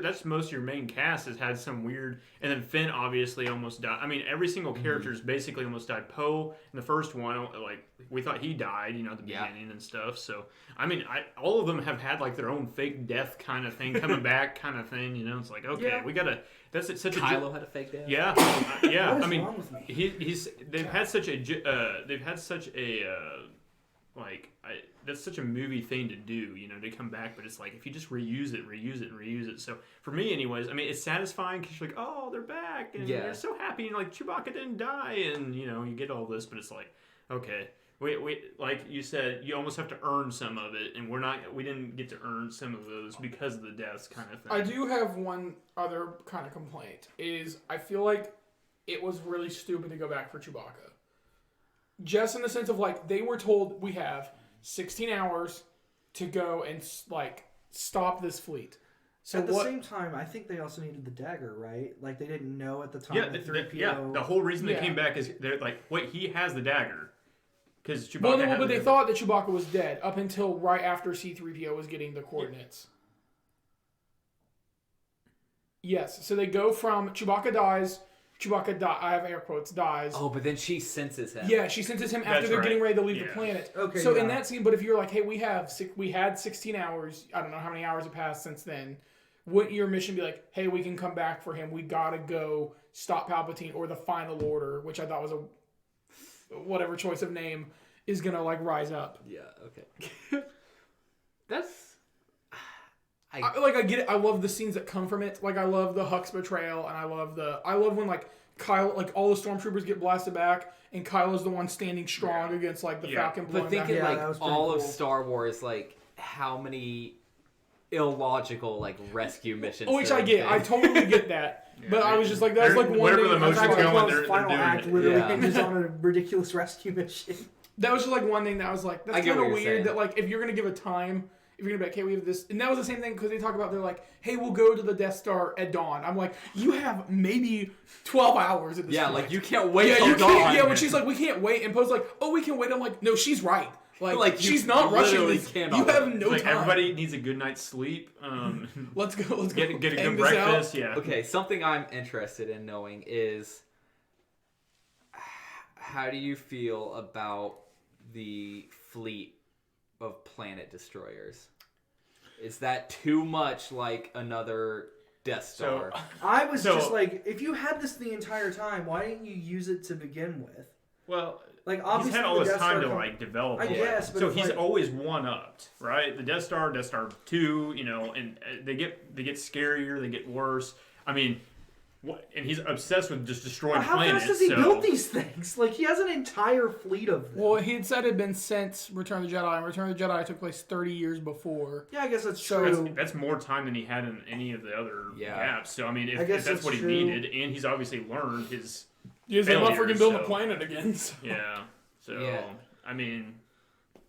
that's most of your main cast has had some weird, and then Finn obviously almost died. I mean, every single character's basically almost died. Poe in the first one, like we thought he died, at the Yeah. beginning and stuff. So I mean, all of them have had like their own fake death kind of thing coming back, kind of thing. It's like okay, Yeah. we gotta. That's such a Kylo had a fake death. yeah, yeah. What is I mean, wrong with me? they've had such a that's such a movie thing to do, to come back. But it's like if you just reuse it. So for me, anyways, I mean, it's satisfying because you're like, oh, they're back, and Yeah. you're so happy, and like Chewbacca didn't die, and you get all this, but it's like, okay. We like you said, you almost have to earn some of it, and we didn't get to earn some of those because of the deaths kind of thing. I do have one other kind of complaint. Is I feel like it was really stupid to go back for Chewbacca. Just in the sense of like they were told we have 16 hours to go and like stop this fleet. So At the same time, I think they also needed the dagger, right? Like they didn't know at the time Yeah, that 3PO. the whole reason they Yeah. came back is they're like, wait, he has the dagger. Because Chewbacca Well, no, had but the they thought that Chewbacca was dead up until right after C-3PO was getting the coordinates. Yes, so they go from Chewbacca dies, I have air quotes, dies. Oh, but then she senses him. Yeah, she senses him after That's they're right. getting ready to leave Yeah. the planet. Okay, So in yeah. that scene, but if you're like, hey, we had 16 hours, I don't know how many hours have passed since then, wouldn't your mission be like, hey, we can come back for him, we gotta go stop Palpatine or the Final Order, which I thought was a whatever choice of name is gonna like rise up. Yeah. Okay. That's. I get it. I love the scenes that come from it. Like I love the Hux betrayal, and I love when like Kyle, like all the stormtroopers get blasted back, and Kylo's the one standing strong against like the Yeah. Falcon blowing But back. thinking Yeah, like that was pretty all of cool. Star Wars, like how many illogical like rescue missions. Which there I have get. been. I totally get that. But I was just like, that's They're- like one whatever thing. the motion's I was like, going, well, they're Final doing act it. literally Yeah. hinges on a ridiculous rescue mission. that was just like one thing that I was like, I that's get kind what of you're weird. saying. That like if you're gonna give a time if you're gonna be like, hey, we have this, and that was the same thing because they talk about they're like, hey, we'll go to the Death Star at dawn. I'm like, you have maybe 12 hours at this point. like you can't wait Yeah, till you dawn. can't. Yeah, when she's like, we can't wait, and Poe's like, oh, we can wait. I'm like, no, she's right. Like you she's not rushing literally this. cannot You have wait. no like time. everybody needs a good night's sleep. Let's go. Let's get go. a bang good this out. breakfast. Yeah. Okay, something I'm interested in knowing is how do you feel about the fleet of planet destroyers? Is that too much like another Death Star? I was So- just like, if you had this the entire time, why didn't you use it to begin with? Well, Like he's obviously had all the this Death time Star to like develop I it. guess, but so it's he's like- always one upped, right? The Death Star 2, you know, and they get scarier, they get worse. I mean, and he's obsessed with just destroying How planets. fast does he so, build these things? Like he has an entire fleet of them. Well, he had said it had been since Return of the Jedi, and Return of the Jedi took place 30 years before. yeah, I guess that's So- true. That's more time than he had in any of the other Yeah. gaps. So I mean, I if guess that's what he that's true. needed, and he's obviously learned his He's like, I'm not failures, freaking building so- a planet again. So. yeah. So Yeah. I mean,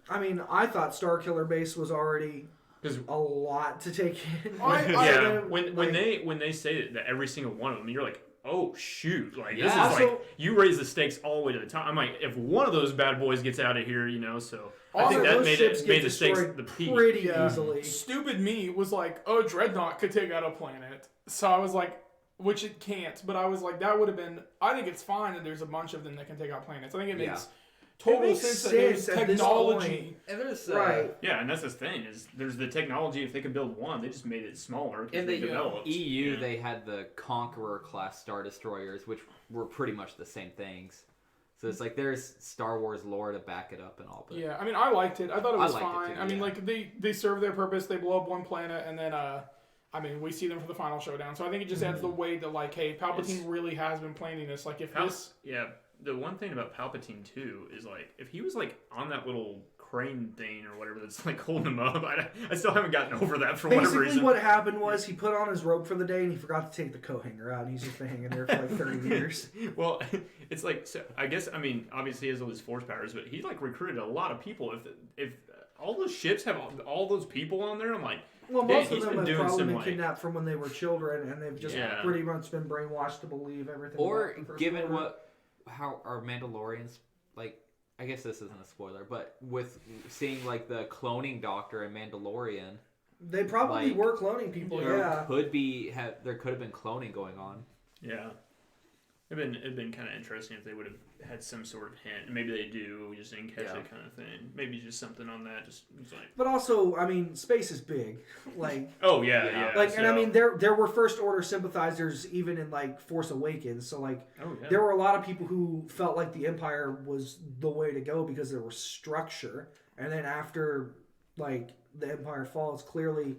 I thought Starkiller Base was already because a lot to take in. yeah, Like- when they say that every single one of them, you're like, oh shoot, like this Yeah. is Also- like you raise the stakes all the way to the top. I'm like, if one of those bad boys gets out of here, you know, so I think that those made ships it get made the stakes destroyed the peak. pretty Yeah. easily. Stupid me was like, oh, Dreadnought could take out a planet. So I was like, which it can't. But I was like, that would have been. I think it's fine that there's a bunch of them that can take out planets. I think it makes total It makes sense that there's sense at this technology. And there's Right. Yeah, and that's the thing is there's the technology. If they could build one, they just made it smaller because In they the developed. EU, Yeah. they had the Conqueror class Star Destroyers, which were pretty much the same things. So it's like there's Star Wars lore to back it up and all. But Yeah, I mean, I liked it. I thought it I was liked it fine. too, I mean, yeah. like they serve their purpose. They blow up one planet, and then I mean, we see them for the final showdown. So I think it just adds the weight that like, hey, Palpatine really has been planning this. Like, if this, Yeah, the one thing about Palpatine too is like if he was like on that little crane thing or whatever that's like holding him up, I still haven't gotten over that for whatever Basically, reason. what happened was he put on his rope for the day and he forgot to take the coat hanger out, and he's just been hanging there for like 30 years. Well, it's like so I guess I mean obviously he has all his force powers, but he like recruited a lot of people. If all those ships have all those people on there, I'm like, Well, yeah, most of he's them been have doing probably some been like kidnapped from when they were children, and they've just Yeah. pretty much been brainwashed to believe everything. or about the First given Order. how are Mandalorians like? I guess this isn't a spoiler, but with seeing like the cloning doctor in Mandalorian, They probably like, were cloning people. there Yeah. there could have been cloning going on. yeah. It'd been kind of interesting if they would have had some sort of hint. And maybe they do, we just didn't catch Yeah. it kind of thing. Maybe just something on that. Just it's like, But also, I mean, space is big. Like, oh yeah, Yeah. yeah. like, and I so- mean, there were First Order sympathizers even in like Force Awakens. So like, oh yeah. there were a lot of people who felt like the Empire was the way to go because there was structure. And then after like the Empire falls, clearly,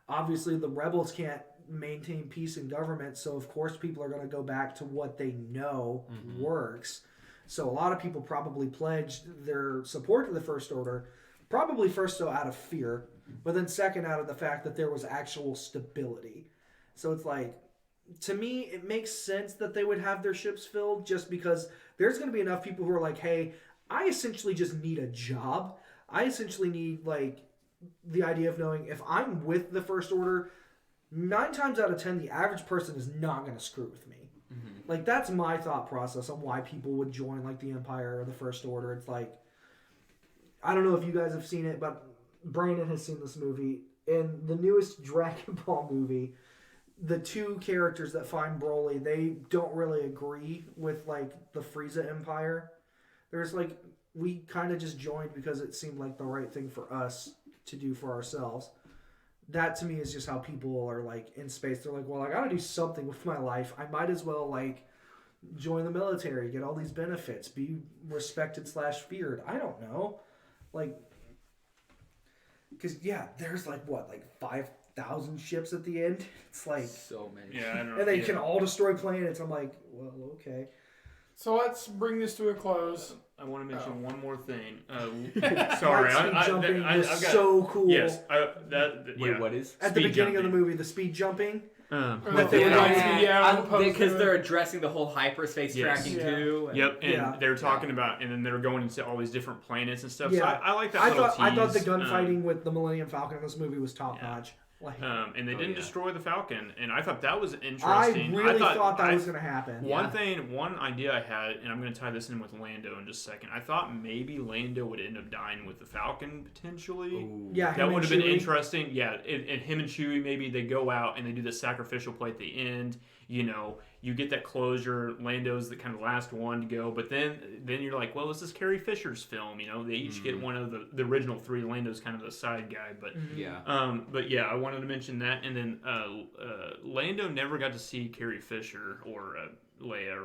obviously, the rebels can't maintain peace and government. So of course, people are going to go back to what they know works. So a lot of people probably pledged their support to the First Order, probably first so out of fear, but then second out of the fact that there was actual stability. So it's like, to me, it makes sense that they would have their ships filled just because there's going to be enough people who are like, hey, I essentially just need a job. I essentially need like the idea of knowing if I'm with the First Order, 9 times out of 10, the average person is not going to screw with me. Like, that's my thought process on why people would join, like, the Empire or the First Order. It's like, I don't know if you guys have seen it, but Brandon has seen this movie. In the newest Dragon Ball movie, the two characters that find Broly, they don't really agree with, like, the Frieza Empire. There's, like, we kind of just joined because it seemed like the right thing for us to do for ourselves. That to me is just how people are like in space. They're like, well, I gotta do something with my life. I might as well like join the military, get all these benefits, be respected / feared. I don't know, like, because yeah, there's like what, like 5,000 ships at the end. It's like, So many. Yeah, I don't know. and they yeah. can all destroy planets. I'm like, well, okay. so let's bring this to a close. I want to mention one more thing. Light Sorry, speed jumping I've is got so cool. yes. Wait, yeah. what is? At the Speed beginning of the jumping. movie, the speed jumping, Or But that they they would would like, like- Because to- they're addressing the whole hyperspace Yes. tracking Yeah. too. and- Yep, and Yeah. they're talking about, and then they're going into all these different planets and stuff. So Yeah. I like that. I little thought the tease. gunfighting with the Millennium Falcon in this movie was top Yeah. notch. Like, And they Oh, didn't yeah. destroy the Falcon, and I thought that was I interesting. really thought that was going to happen. One idea I had, and I'm going to tie this in with Lando in just a second. I thought maybe Lando would end up dying with the Falcon potentially. Ooh. Yeah, That him would and have been Chewie. interesting. Yeah, and him and Chewie, maybe they go out and they do the sacrificial play at the end. You know, you get that closure. Lando's the kind of last one to go, but then you're like, well, this is Carrie Fisher's film. You know, they each get one of the original three. Lando's kind of the side guy, but Yeah. but yeah, I wanted to mention that. And then Lando never got to see Carrie Fisher or Leia.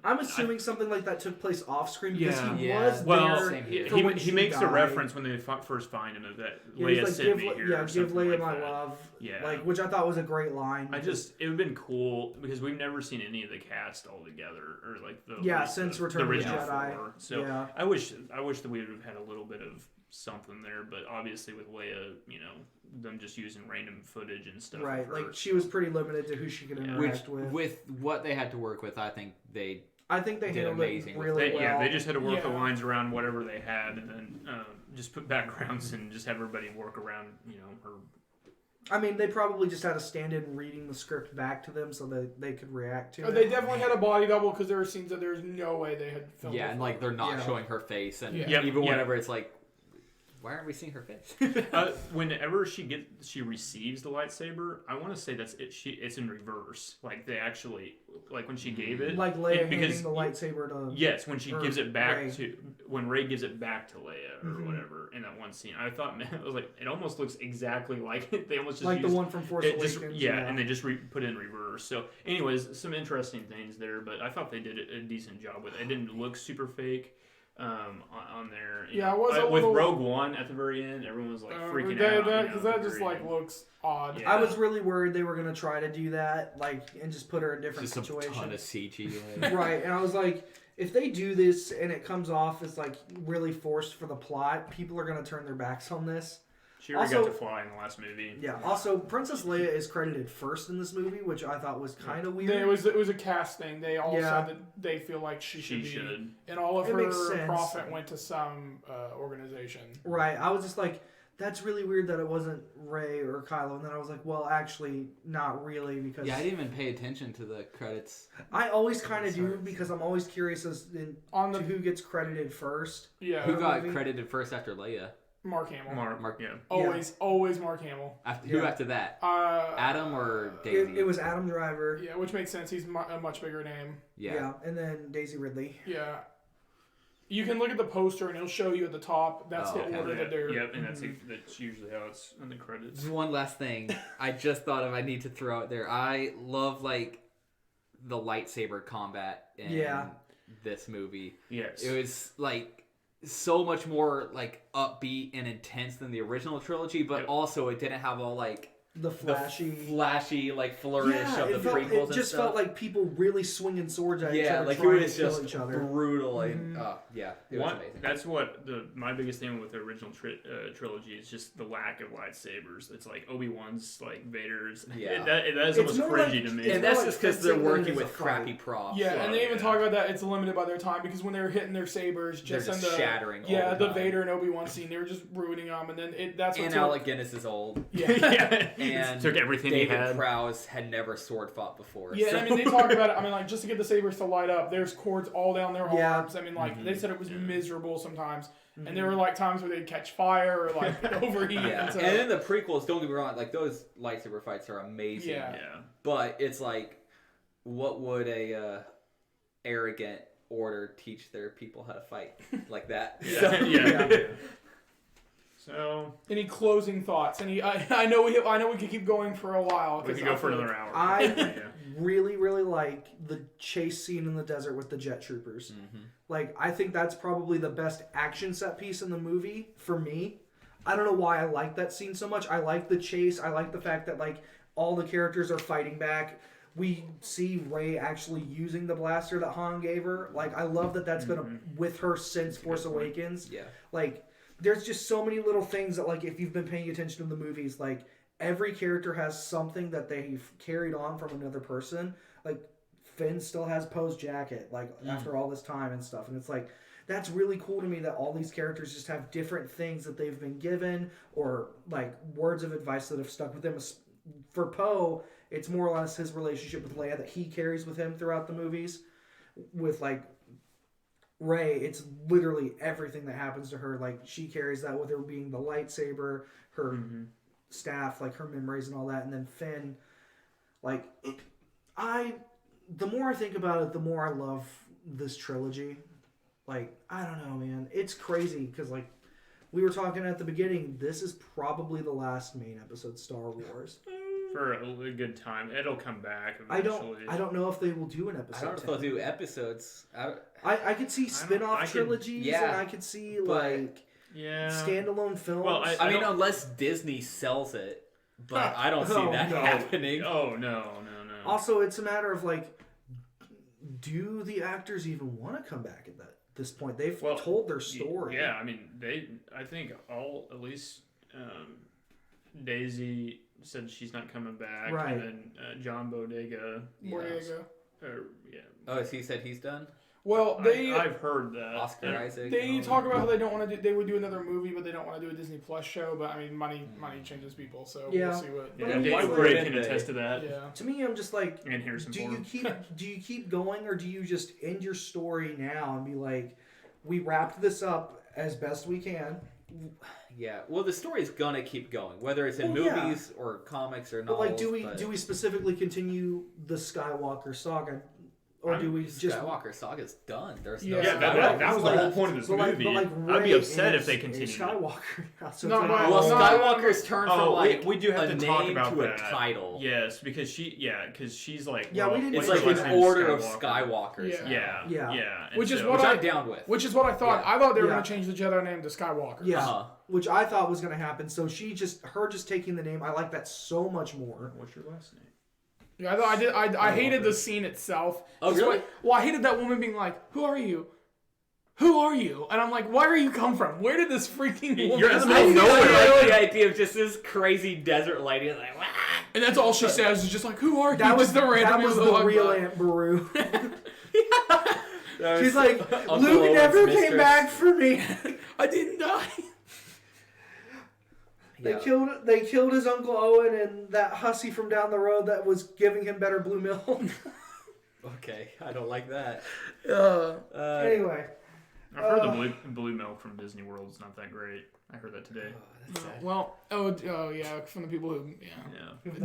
I'm assuming something like that took place off screen because Yeah. he Yeah. was Well, there. Same here. for when he she makes the died. reference when they first find him of that Yeah, he's Leia like, sent me here. or give something Leia like my that. love. Yeah. Like, which I thought was a great line. It would have been cool because we've never seen any of the cast all together or like the Yeah, since Return of the original Jedi. four. So Yeah. I wish that we would have had a little bit of something there, but obviously with Leia, you know, them just using random footage and stuff. Right, of her. like she was pretty limited to who she could Yeah. interact Which, with. with what they had to work with, I think they I think they did handled amazing it with really They, well. yeah, they just had to work the Yeah. lines around whatever they had, and then just put backgrounds and just have everybody work around, you know, her. I mean, they probably just had a stand-in reading the script back to them so that they could react to it. They definitely had a body double because there were scenes that there's no way they had filmed. yeah, it. and like they're not Yeah. showing her face, and Yeah. Yep, even yep. whenever it's like, why aren't we seeing her face? Whenever she receives the lightsaber, I want to say that's it. It's in reverse. Like they actually, like when she gave it, like Leia because handing the lightsaber to. yes, when she or gives it back Rey. when Rey gives it back to Leia or Mhm. whatever in that one scene, I thought, man, it was like it almost looks exactly like it. They almost just Like the used, one from Force it Awakens. just, yeah, and they just put it in reverse. So, anyways, some interesting things there, but I thought they did a decent job with it. It didn't look super fake on there. You Yeah, know. it was a with little- Rogue One at the very end. Everyone was like freaking out because you know, that at the just very like end. looks odd. Yeah. I was really worried they were gonna try to do that, like, and just put her in a different Just a situation. ton of CG. Right, and I was like, if they do this and it comes off as like really forced for the plot, people are gonna turn their backs on this. She already Also- got to fly in the last movie. Yeah. Also, Princess Leia is credited first in this movie, which I thought was kind of weird. It was a cast thing. They all Yeah. said that they feel like she She should be, should. and all of It makes her sense. profit went to some organization. Right. I was just like, that's really weird that it wasn't Rey or Kylo, and then I was like, well, actually, not really, because Yeah, I didn't even pay attention to the credits. I always kind of do Sorry. because I'm always curious as On to the who gets credited first. yeah, Who got movie? credited first after Leia? Mark Hamill. Mark, yeah. Always Mark Hamill. Who Yeah. after that? Uh, Adam or Daisy? It was Adam Driver. yeah, which makes sense. He's a much bigger name. yeah. And then Daisy Ridley. Yeah. You can look at the poster and it'll show you at the top. That's Oh, the okay. order that they're. Yep, and that's usually how it's in the credits. Just one last thing I just thought of I need to throw out there. I love like the lightsaber combat in Yeah. this movie. Yes. It was like so much more like upbeat and intense than the original trilogy, but Yep. also it didn't have all like The the flashy. flashy like flourish Yeah, of the it, felt, prequels it and just stuff. felt like people really swinging swords at each yeah, other, like it trying was to kill just each other. brutal and Mhm. yeah, it was amazing. That's what my biggest thing with the original trilogy is just the lack of lightsabers. It's like Obi-Wan's like Vader's. Yeah. That is It's almost more cringy like- to me. it's And that's more just like because they're fencing than it working is a with fight. crappy props. Yeah, and they even yeah. talk about that. It's limited by their time because when they were hitting their sabers, They're just just in the shattering all yeah, the the time. Vader and Obi-Wan scene, they were just ruining them, and then that's what And took- Alec Guinness is old. Yeah. yeah, And took everything he David had. Prowse had never sword fought before. Yeah, so. and I mean they talk about it. I mean, like just to get the sabers to light up, there's cords all down their Yeah. arms. I mean, like they said it was Yeah. miserable sometimes, Mhm. and there were like times where they'd catch fire or like overheat. Yeah, And so, and in the prequels, don't get me wrong, like those lightsaber fights are amazing. Yeah. Yeah. But it's like, what would a arrogant order teach their people how to fight like that? Yeah. So- yeah. So any closing thoughts? I know we could keep going for a while. we 'cause could go I for feel another like- hour. I yeah. really, really like the chase scene in the desert with the jet troopers. Mhm. Like, I think that's probably the best action set piece in the movie for me. I don't know why I like that scene so much. I like the chase. I like the fact that, like, all the characters are fighting back. We see Rey actually using the blaster that Han gave her. Like, I love that that's been with her since That's a good Force point. Awakens. Yeah. Like, there's just so many little things that, like, if you've been paying attention to the movies, like, every character has something that they've carried on from another person. Like Finn still has Poe's jacket, like after all this time and stuff, and it's like that's really cool to me that all these characters just have different things that they've been given or like words of advice that have stuck with them. For Poe, it's more or less his relationship with Leia that he carries with him throughout the movies. With like Rey, it's literally everything that happens to her. Like she carries that with her being the lightsaber, her staff, like her memories and all that. And then Finn, like the more I think about it, the more I love this trilogy. Like I don't know, man, it's crazy because like we were talking at the beginning, this is probably the last main episode Star Wars. For a good time, it'll come back eventually. I don't know if they will do an episode. I don't know if they'll do episodes. I could see spin-off trilogies, and I could see like standalone films. Well, I mean, unless Disney sells it, but I don't see that happening. Oh no. Also, it's a matter of like, do the actors even want to come back at this point? They've told their story. Yeah, I mean, I think at least Daisy said she's not coming back, right? And then John Bodega. Oh, he said he's done. Well, I've heard that. Oscar Isaac. They talk about how they don't want to do. They would do another movie, but they don't want to do a Disney Plus show. But I mean, money changes people, so we'll see what. Yeah, Dave Gray can attest to that. Yeah. To me, I'm just like, and Harrison Ford. Do you keep going, or do you just end your story now and be like, we wrapped this up as best we can? Yeah, well, the story's gonna keep going, whether it's in movies or comics or novels. But like, do we specifically continue the Skywalker saga, or do we just Skywalker saga's done? There's no that was the whole point of this movie. I'd be upset if they continued. Skywalker. Skywalker's turned from we do have a to talk name about to that. a title. Yes, because she's like we didn't. It's like an order of Skywalkers. Yeah. Which is so, what I'm down with. Which is what I thought. I thought they were going to change the Jedi name to Skywalker. Yeah. Which I thought was going to happen. So her just taking the name, I like that so much more. What's your last name? Yeah, I hated the scene itself. Oh, really? Well, I hated that woman being like, "Who are you? Who are you?" And I'm like, "Where are you come from? Where did this freaking woman?" You're in the I middle of nowhere. like the idea of just this crazy desert lady, like, wah! And that's all she says is just like, "Who are you?" That was the real Aunt. Aunt Beru. She's like, Luke never came back for me. I didn't die. They killed his Uncle Owen and that hussy from down the road that was giving him better blue milk. Okay, I don't like that. Anyway. I've heard the blue milk from Disney World is not that great. I heard that today. Well, yeah, from the people who,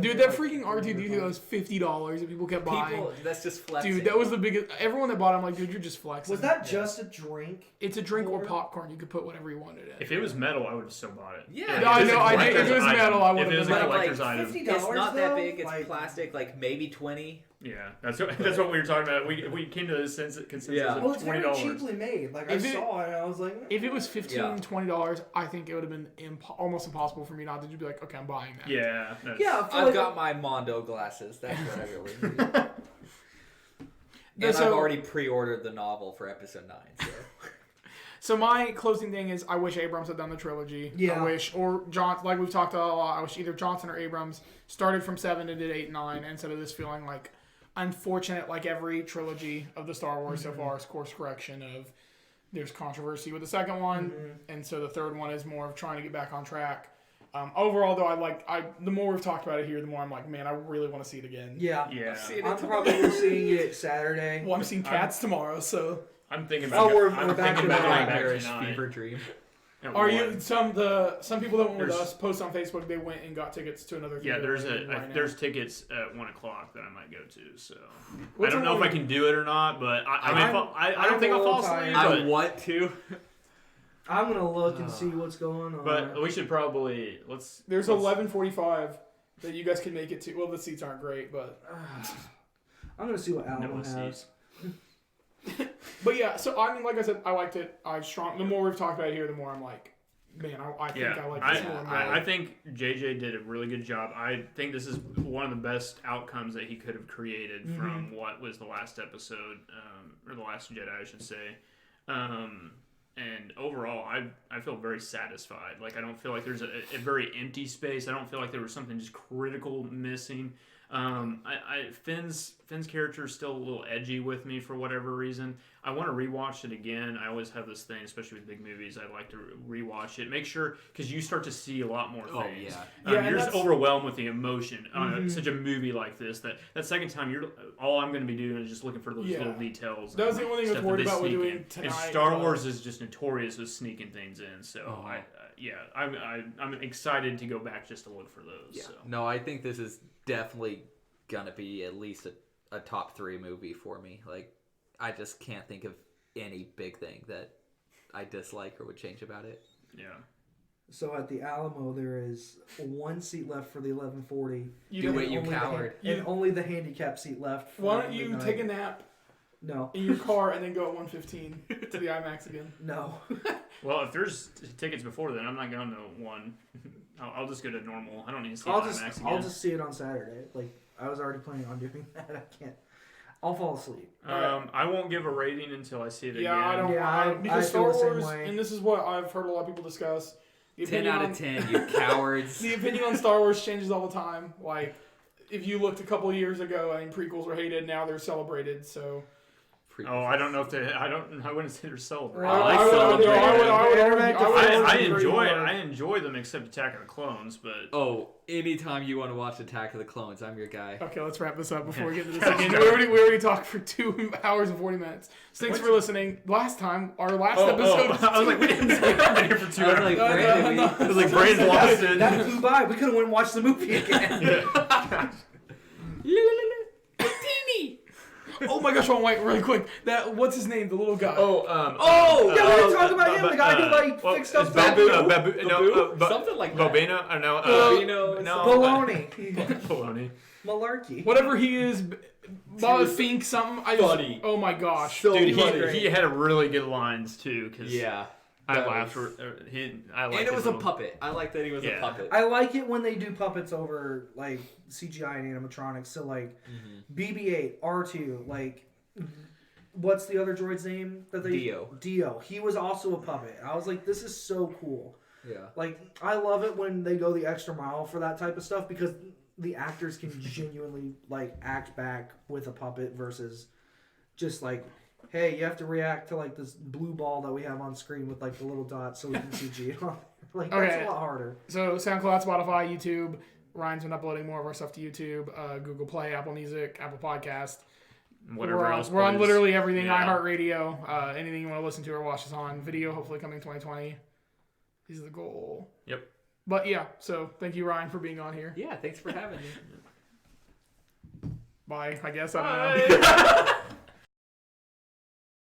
Dude, that freaking R2D2 that was $50 that people kept buying. That's just flexing. Dude, that was the biggest. Everyone that bought it, I'm like, dude, you're just flexing. Was that just a drink? It's a drink or popcorn. You could put whatever you wanted in. If it was metal, I would have still bought it. Yeah. I know. If it was metal, I would have. If it was a collector's item. $50 It's not that though? big. It's plastic, like maybe 20. Yeah, that's what we were talking about. We came to this consensus Well, of it's very $20. cheaply made. Like I saw it, and I was like, if it was $15, $20, I think it would have been almost impossible for me not to just be like, okay, I'm buying that. Yeah. I've got my Mondo glasses. That's what I really need. And I've already pre-ordered the novel for episode 9. So my closing thing is, I wish Abrams had done the trilogy. Yeah. I wish, or Johnson, like we've talked about a lot, I wish either Johnson or Abrams started from 7 and did 8 and 9 instead of this feeling like unfortunate, like every trilogy of the Star Wars so far is course correction of there's controversy with the second one, and so the third one is more of trying to get back on track. Overall, though, the more we've talked about it here, the more I'm like, man, I really want to see it again. Yeah. I'm probably seeing it Saturday. Well, I'm seeing Cats tomorrow, so. I'm thinking about. we're I'm back thinking to about going that. back tonight. Fever dream. Are you some people that went with us post on Facebook? They went and got tickets to another theater. Yeah, there's tickets at 1:00 that I might go to. So I don't know if I can do it or not, but I don't think I'll fall asleep. I want to. I'm gonna look and see what's going on. But we should probably There's 11:45 that you guys can make it to. Well, the seats aren't great, but I'm gonna see what Alabama has. But yeah, so I mean, like I said, I liked it. The more we've talked about it here, the more I'm like, man, I think I like this more and more. I think JJ did a really good job. I think this is one of the best outcomes that he could have created from what was the last episode, or the Last Jedi, I should say. and overall, I feel very satisfied. Like I don't feel like there's a very empty space. I don't feel like there was something just critical missing. Finn's character is still a little edgy with me for whatever reason. I want to rewatch it again. I always have this thing, especially with big movies. I like to rewatch it. Make sure, because you start to see a lot more things. You're just overwhelmed with the emotion on such a movie like this. That second time, all I'm going to be doing is just looking for those little details. That was the only thing I was worried about with doing tonight. And Star Wars is just notorious with sneaking things in. So I'm excited to go back just to look for those. Yeah. So. No, I think this is definitely gonna be at least a top 3 movie for me. Like, I just can't think of any big thing that I dislike or would change about it. Yeah. So at the Alamo, there is 1 seat left for the 1140. Do it, you coward. And only the handicap seat left. Why don't you take a nap No. in your car and then go at 1:15 to the IMAX again? No. Well, if there's tickets before then, I'm not going to one. I'll just go to normal. I don't need to see I'll IMAX again. I'll just see it on Saturday. Like, I was already planning on doing that. I can't. I'll fall asleep. I won't give a rating until I see it again. Yeah, I don't. Yeah, because I Star feel the same Wars, way. and this is what I've heard a lot of people discuss. 10 out of 10, you cowards. The opinion on Star Wars changes all the time. Like, if you looked a couple of years ago, I mean, prequels were hated. Now they're celebrated. So. Oh, I don't know if they. I wouldn't say they're celebrated. I enjoy them except Attack of the Clones, but Anytime you want to watch Attack of the Clones, I'm your guy. Okay, let's wrap this up before we get into this again. We already talked for 2 hours and 40 minutes. So thanks for listening. Last episode. I was like, we didn't say that here for 2 hours. I was like, Brandon lost it. That flew by. We could have went and watched the movie again. Oh my gosh, I want to wait really quick. What's his name? The little guy. Yeah, we were talking about him. The guy who fixed up something like that. Bobina? I know. Baloney. Baloney. Malarkey. Whatever he is, Bob Fink something. Funny. Oh my gosh. So Dude, funny. he had a really good lines too. Cause I laughed. And it was a puppet. I like that he was a puppet. I like it when they do puppets over like CGI and animatronics. So like BB-8, R2, like what's the other droid's name that they Dio. He was also a puppet. I was like, this is so cool. Yeah. Like I love it when they go the extra mile for that type of stuff because the actors can genuinely like act back with a puppet versus just like, hey, you have to react to like this blue ball that we have on screen with like the little dots so we can CG it on. Like that's a lot harder. So SoundCloud, Spotify, YouTube. Ryan's been uploading more of our stuff to YouTube, Google Play, Apple Music, Apple Podcast. Whatever else. We're on literally everything. iHeartRadio. Anything you want to listen to or watch us on. Video hopefully coming 2020. This is the goal. Yep. But yeah, so thank you, Ryan, for being on here. Yeah, thanks for having me. Bye, I guess. I don't know.